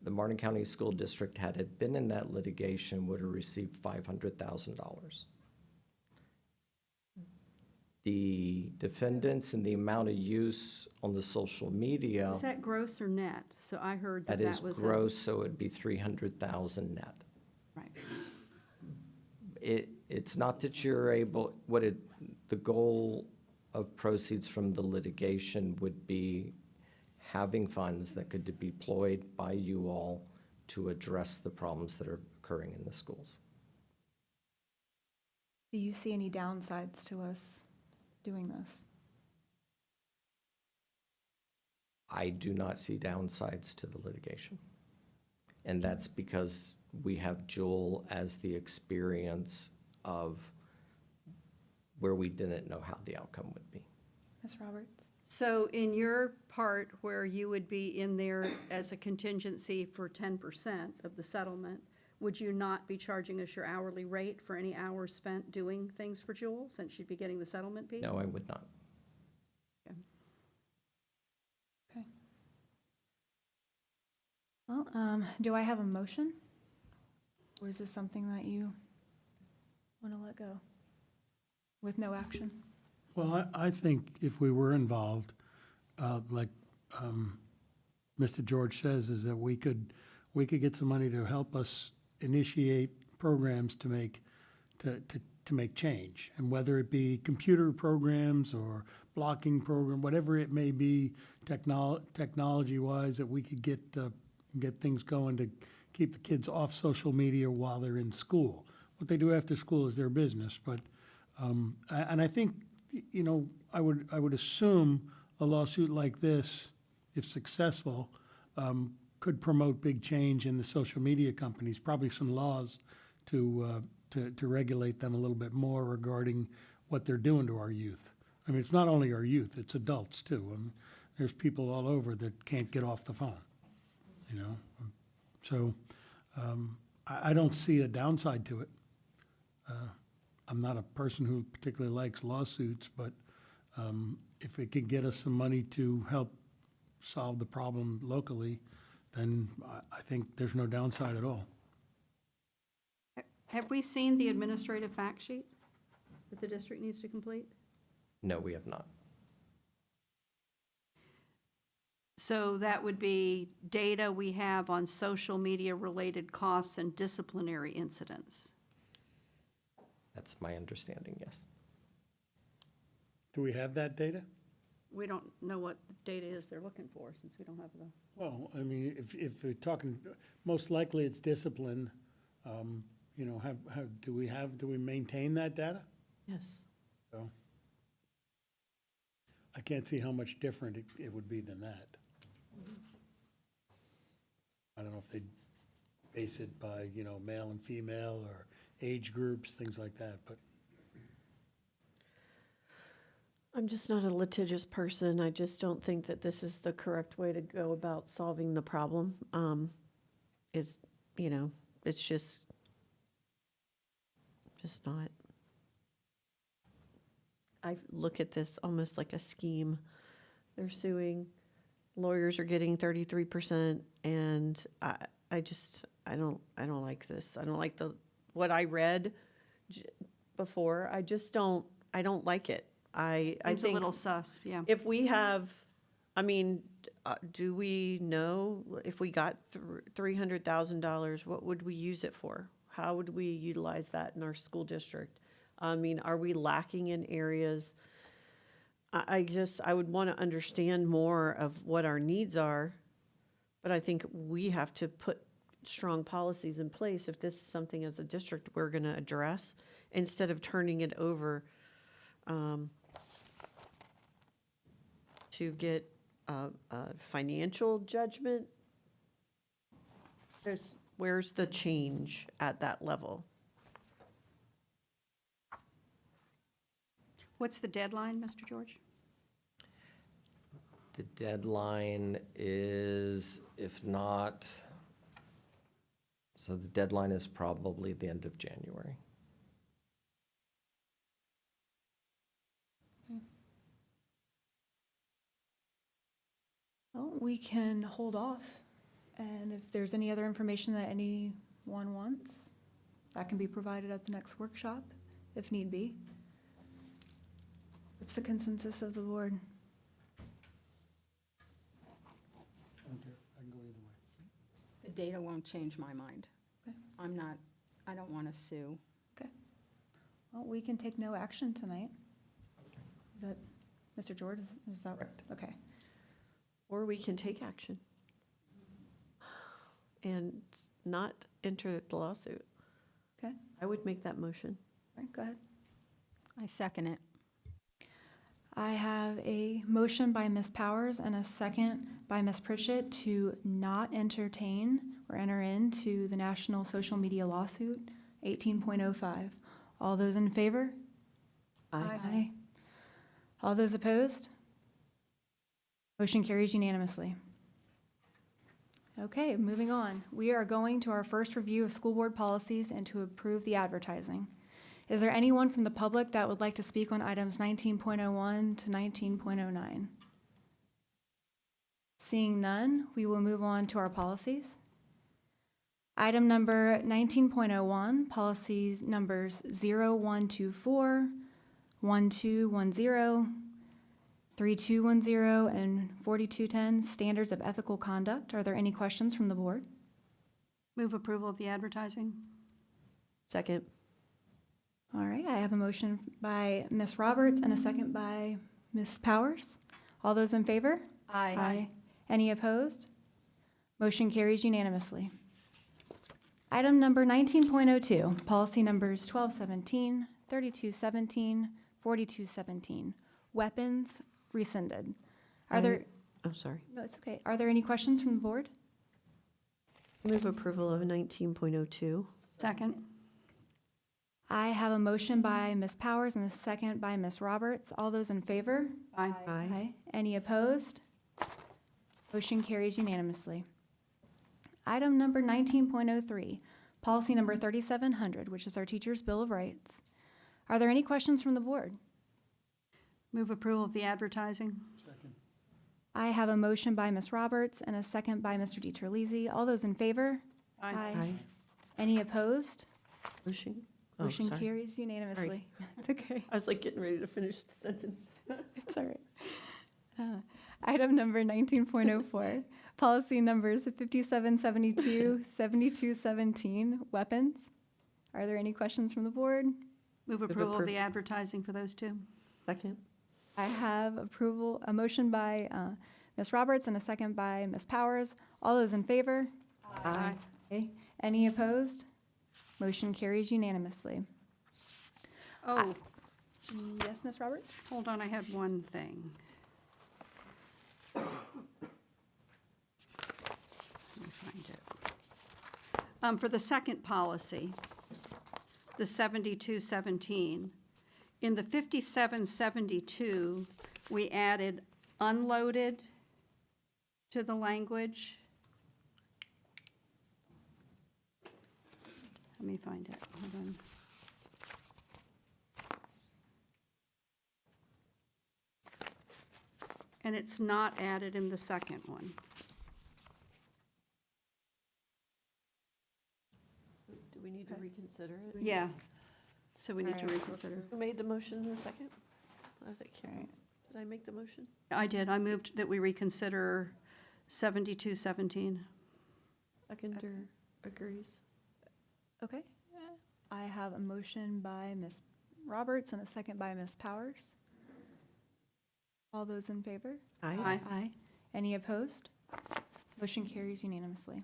the Martin County School District, had it been in that litigation, would have received $500,000. The defendants and the amount of use on the social media. Is that gross or net? So I heard That that is was. gross, so it'd be 300,000 net. Right. It's not that you're able, the goal of proceeds from the litigation would be having funds that could be deployed by you all to address the problems that are occurring in the schools. Do you see any downsides to us doing this? I do not see downsides to the litigation. And that's because we have Jewel as the experience of where we didn't know how the outcome would be. Ms. Roberts? So in your part where you would be in there as a contingency for 10% of the settlement, would you not be charging us your hourly rate for any hours spent doing things for Jewel, since you'd be getting the settlement piece? No, I would not. Okay. Well, do I have a motion? Or is this something that you want to let go with no action? Well, I think if we were involved, like Mr. George says, is that we could get some money to help us initiate programs to make change, and whether it be computer programs or blocking program, whatever it may be, technology-wise, that we could get things going to keep the kids off social media while they're in school. What they do after school is their business, but and I think, you know, I would assume a lawsuit like this, if successful, could promote big change in the social media companies, probably some laws to regulate them a little bit more regarding what they're doing to our youth. I mean, it's not only our youth, it's adults too. I mean, there's people all over that can't get off the phone, you know? So I don't see a downside to it. I'm not a person who particularly likes lawsuits, but if it could get us some money to help solve the problem locally, then I think there's no downside at all. Have we seen the administrative fact sheet that the district needs to complete? No, we have not. So that would be data we have on social media-related costs and disciplinary incidents. That's my understanding, yes. Do we have that data? We don't know what the data is they're looking for, since we don't have the... Well, I mean, if we're talking, most likely it's discipline. You know, do we maintain that data? Yes. So I can't see how much different it would be than that. I don't know if they'd base it by, you know, male and female or age groups, things like that, but. I'm just not a litigious person. I just don't think that this is the correct way to go about solving the problem. You know, it's just not. I look at this almost like a scheme. They're suing, lawyers are getting 33%, and I don't like this. I don't like what I read before. I don't like it. I Seems think a little sus, yeah. if we have, I mean, do we know if we got $300,000, what would we use it for? How would we utilize that in our school district? I mean, are we lacking in areas? I would want to understand more of what our needs are, but I think we have to put strong policies in place if this is something as a district we're going to address, instead of turning it over to get a financial judgment. Where's the change at that level? What's the deadline, Mr. George? The deadline is, if not, so the deadline is probably the end of January. Well, we can hold off, and if there's any other information that anyone wants, that can be provided at the next workshop, if need be. What's the consensus of the board? I can go either way. The data won't change my mind. Okay. I don't want to sue. Okay. Well, we can take no action tonight. Is that, Mr. George, is that? Correct. Okay. Or we can take action. and not enter the lawsuit. Okay, I would make that motion. all right, go ahead. I second it. I have a motion by Ms. Powers and a second by Ms. Pritchett to not entertain or enter into the national social media lawsuit 18.05. All those in favor? Aye. All those opposed? Motion carries unanimously. Okay, moving on. We are going to our first review of school board policies and to approve the advertising. Is there anyone from the public that would like to speak on items 19.01 to 19.09? Seeing none, we will move on to our policies. Item number 19.01, policies numbers 0124, 1210, 3210, and 4210, standards of ethical conduct. Are there any questions from the board? Move approval of the advertising. Second. All right, I have a motion by Ms. Roberts and a second by Ms. Powers. All those in favor? Aye. Any opposed? Motion carries unanimously. Item number 19.02, policy numbers 1217, 3217, 4217, weapons rescinded. Are there, Oh, sorry. no, it's okay. Are there any questions from the board? Move approval of 19.02. Second. I have a motion by Ms. Powers and a second by Ms. Roberts. All those in favor? Aye. Aye. Any opposed? Motion carries unanimously. Item number 19.03, policy number 3700, which is our Teacher's Bill of Rights. Are there any questions from the board? Move approval of the advertising. I have a motion by Ms. Roberts and a second by Mr. DiTerlizzi. All those in favor? Aye. Any opposed? Motion. Oh, Motion sorry. carries unanimously. It's okay. I was like getting ready to finish the sentence. It's all right. Item number 19.04, policy numbers 5772, 7217, weapons. Are there any questions from the board? Move approval of the advertising for those two. Second. I have a motion by Ms. Roberts and a second by Ms. Powers. All those in favor? Aye. Okay. Any opposed? Motion carries unanimously. Oh, Yes, Ms. Roberts? hold on, I had one thing. Let me find it. For the second policy, the 7217, in the 5772, we added unloaded to the language. Let me find it, hold on. And it's not added in the second one. Do we need to reconsider it? Yeah, so we need to Alright, reconsider. Who made the motion in a second? I was like, did I make the motion? I did, I moved that we reconsider 7217. Seconder agrees. Okay. I have a motion by Ms. Roberts and a second by Ms. Powers. All those in favor? Aye. Aye. Any opposed? Motion carries unanimously.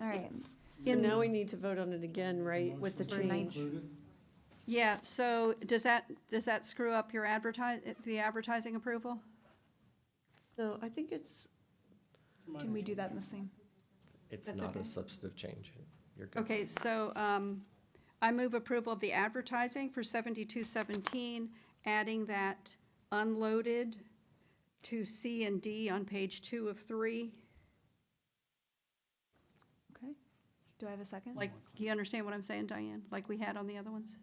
All right. And now we need to vote on it again, right, with the For nine- change? Yeah, so does that screw up your the advertising approval? No, I think it's, Can we do that in the same? It's That's not okay. a substantive change. You're good. Okay, so I move approval of the advertising for 7217, adding that unloaded to C and D on page 2 of 3. Okay. Do I have a second? Like, do you understand what I'm saying, Diane? Like we had on the other ones?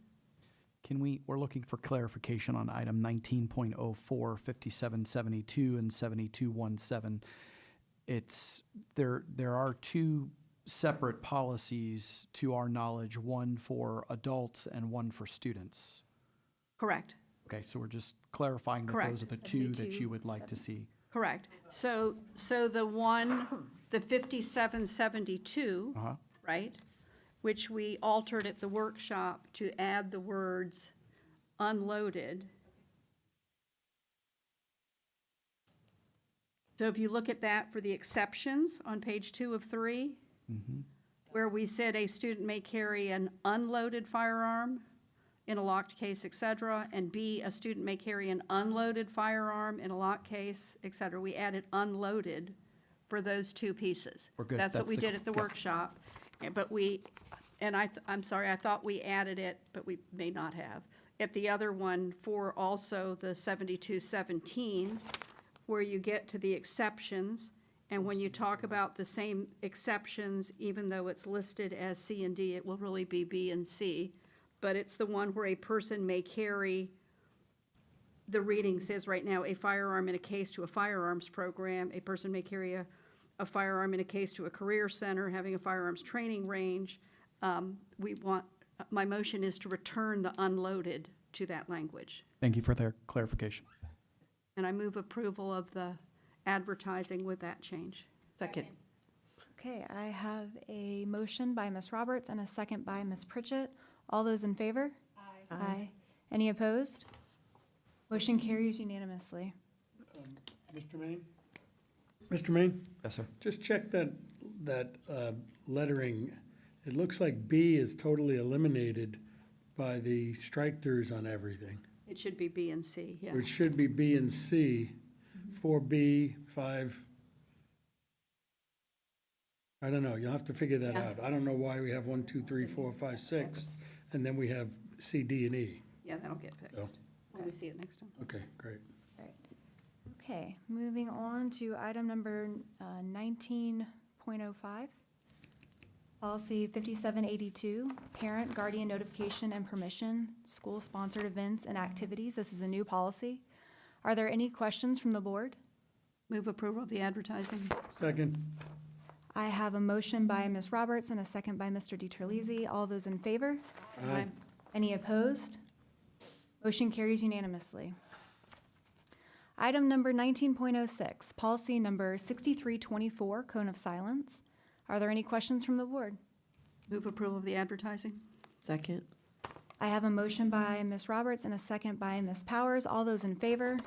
We're looking for clarification on item 19.04, 5772 and 7217. There are two separate policies to our knowledge, one for adults and one for students. Correct. Okay, so we're just clarifying that Correct. those are the two that you would like to see. Correct. So the 5772, Uh-huh. right, which we altered at the workshop to add the words unloaded. So if you look at that for the exceptions on page 2 of 3, where we said a student may carry an unloaded firearm in a locked case, et cetera, and B, a student may carry an unloaded firearm in a locked case, et cetera. We added unloaded for those two pieces. We're good. That's what That's we the- did at the yep. workshop. But I'm sorry, I thought we added it, but we may not have. At the other one for also the 7217, where you get to the exceptions, and when you talk about the same exceptions, even though it's listed as C and D, it will really be B and C. But it's the one where a person may carry, the reading says right now, a firearm in a case to a firearms program. A person may carry a firearm in a case to a career center, having a firearms training range. My motion is to return the unloaded to that language. Thank you for their clarification. And I move approval of the advertising with that change. Second. Okay, I have a motion by Ms. Roberts and a second by Ms. Pritchett. All those in favor? Aye. Aye. Any opposed? Motion carries unanimously. Mr. Maine? Mr. Maine? Yes, sir. Just check that lettering. It looks like B is totally eliminated by the strike-throughs on everything. It should be B and C, yeah. Or it should be B and C, 4B, 5. I don't know, you'll have to figure that out. I don't know why we have 1, 2, 3, 4, 5, 6, and then we have C, D, and E. Yeah, that'll get fixed. So- When we see it next time. Okay, great. Okay, moving on to item number 19.05. Policy 5782, parent, guardian notification and permission, school-sponsored events and activities. This is a new policy. Are there any questions from the board? Move approval of the advertising. Second. I have a motion by Ms. Roberts and a second by Mr. DiTerlizzi. All those in favor? Aye. Any opposed? Motion carries unanimously. Item number 19.06, policy number 6324, cone of silence. Are there any questions from the board? Move approval of the advertising. Second. I have a motion by Ms. Roberts and a second by Ms. Powers. All those in favor?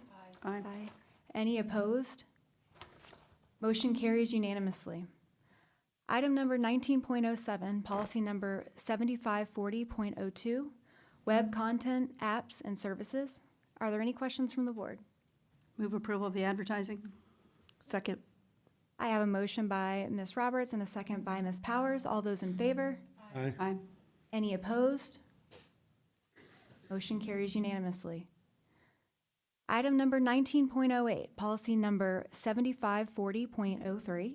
Aye. Any opposed? Motion carries unanimously. Item number 19.07, policy number 7540.02, web content, apps, and services. Are there any questions from the board? Move approval of the advertising. Second. I have a motion by Ms. Roberts and a second by Ms. Powers. All those in favor? Aye. Aye. Any opposed? Motion carries unanimously. Item number 19.08, policy number 7540.03,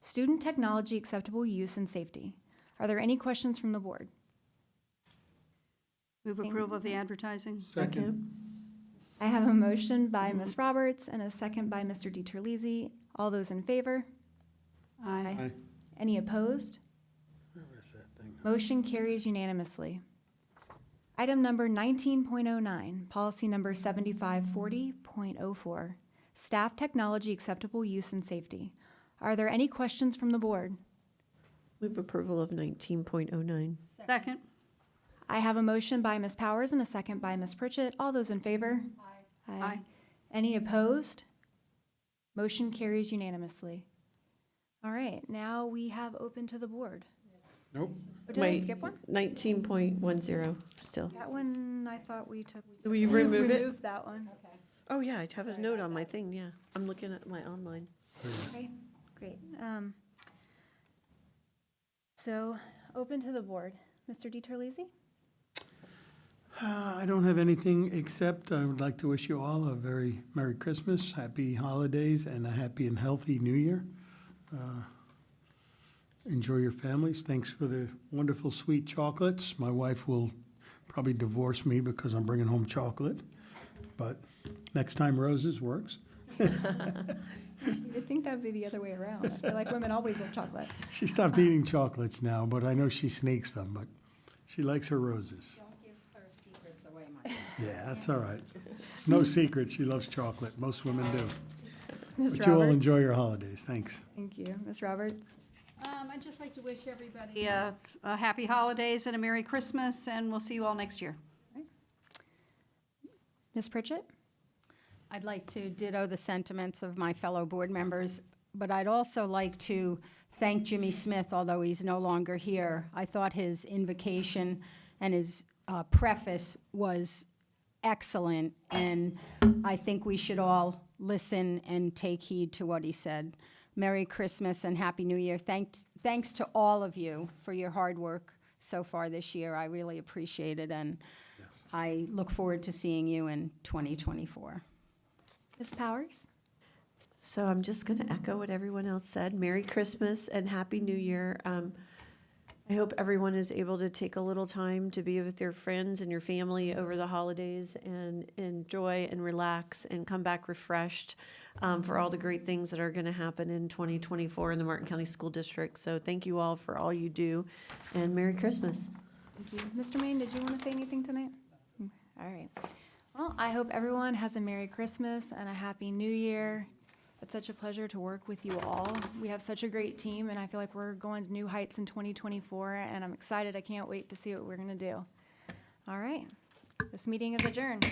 student technology acceptable use and safety. Are there any questions from the board? Move approval of the advertising. Second. I have a motion by Ms. Roberts and a second by Mr. DiTerlizzi. All those in favor? Aye. Aye. Any opposed? Motion carries unanimously. Item number 19.09, policy number 7540.04, staff technology acceptable use and safety. Are there any questions from the board? Move approval of 19.09. Second. I have a motion by Ms. Powers and a second by Ms. Pritchett. All those in favor? Aye. Aye. Any opposed? Motion carries unanimously. All right, now we have open to the board. Nope. Oh, did I skip one? 19.10 still. That one, I thought we took. Do we remove it? Removed that one. Oh, yeah, I have a note on my thing, yeah. I'm looking at my online. Okay, great. So, open to the board. Mr. DiTerlizzi? I don't have anything except I would like to wish you all a very Merry Christmas, Happy Holidays, and a happy and healthy New Year. Enjoy your families. Thanks for the wonderful sweet chocolates. My wife will probably divorce me because I'm bringing home chocolate, but next time roses works. You'd think that'd be the other way around. I feel like women always love chocolate. She stopped eating chocolates now, but I know she sneaks them, but she likes her roses. Don't give her secrets away, my Yeah, that's all right. It's no secret she loves chocolate. Most women do. Ms. But you all Roberts? enjoy your holidays. Thanks. Thank you. Ms. Roberts? I'd just like to wish everybody a happy holidays and a Merry Christmas, and we'll see you all next year. Ms. Pritchett? I'd like to ditto the sentiments of my fellow board members, but I'd also like to thank Jimmy Smith, although he's no longer here. I thought his invocation and his preface was excellent, and I think we should all listen and take heed to what he said. Merry Christmas and Happy New Year. Thanks to all of you for your hard work so far this year. I really appreciate it, and I look forward to seeing you in 2024. Ms. Powers? So I'm just going to echo what everyone else said. Merry Christmas and Happy New Year. I hope everyone is able to take a little time to be with their friends and your family over the holidays and enjoy and relax and come back refreshed for all the great things that are going to happen in 2024 in the Martin County School District. So thank you all for all you do, and Merry Christmas. Thank you. Mr. Maine, did you want to say anything tonight? All right. Well, I hope everyone has a Merry Christmas and a Happy New Year. It's such a pleasure to work with you all. We have such a great team, and I feel like we're going to new heights in 2024, and I'm excited. I can't wait to see what we're going to do. All right. This meeting is adjourned.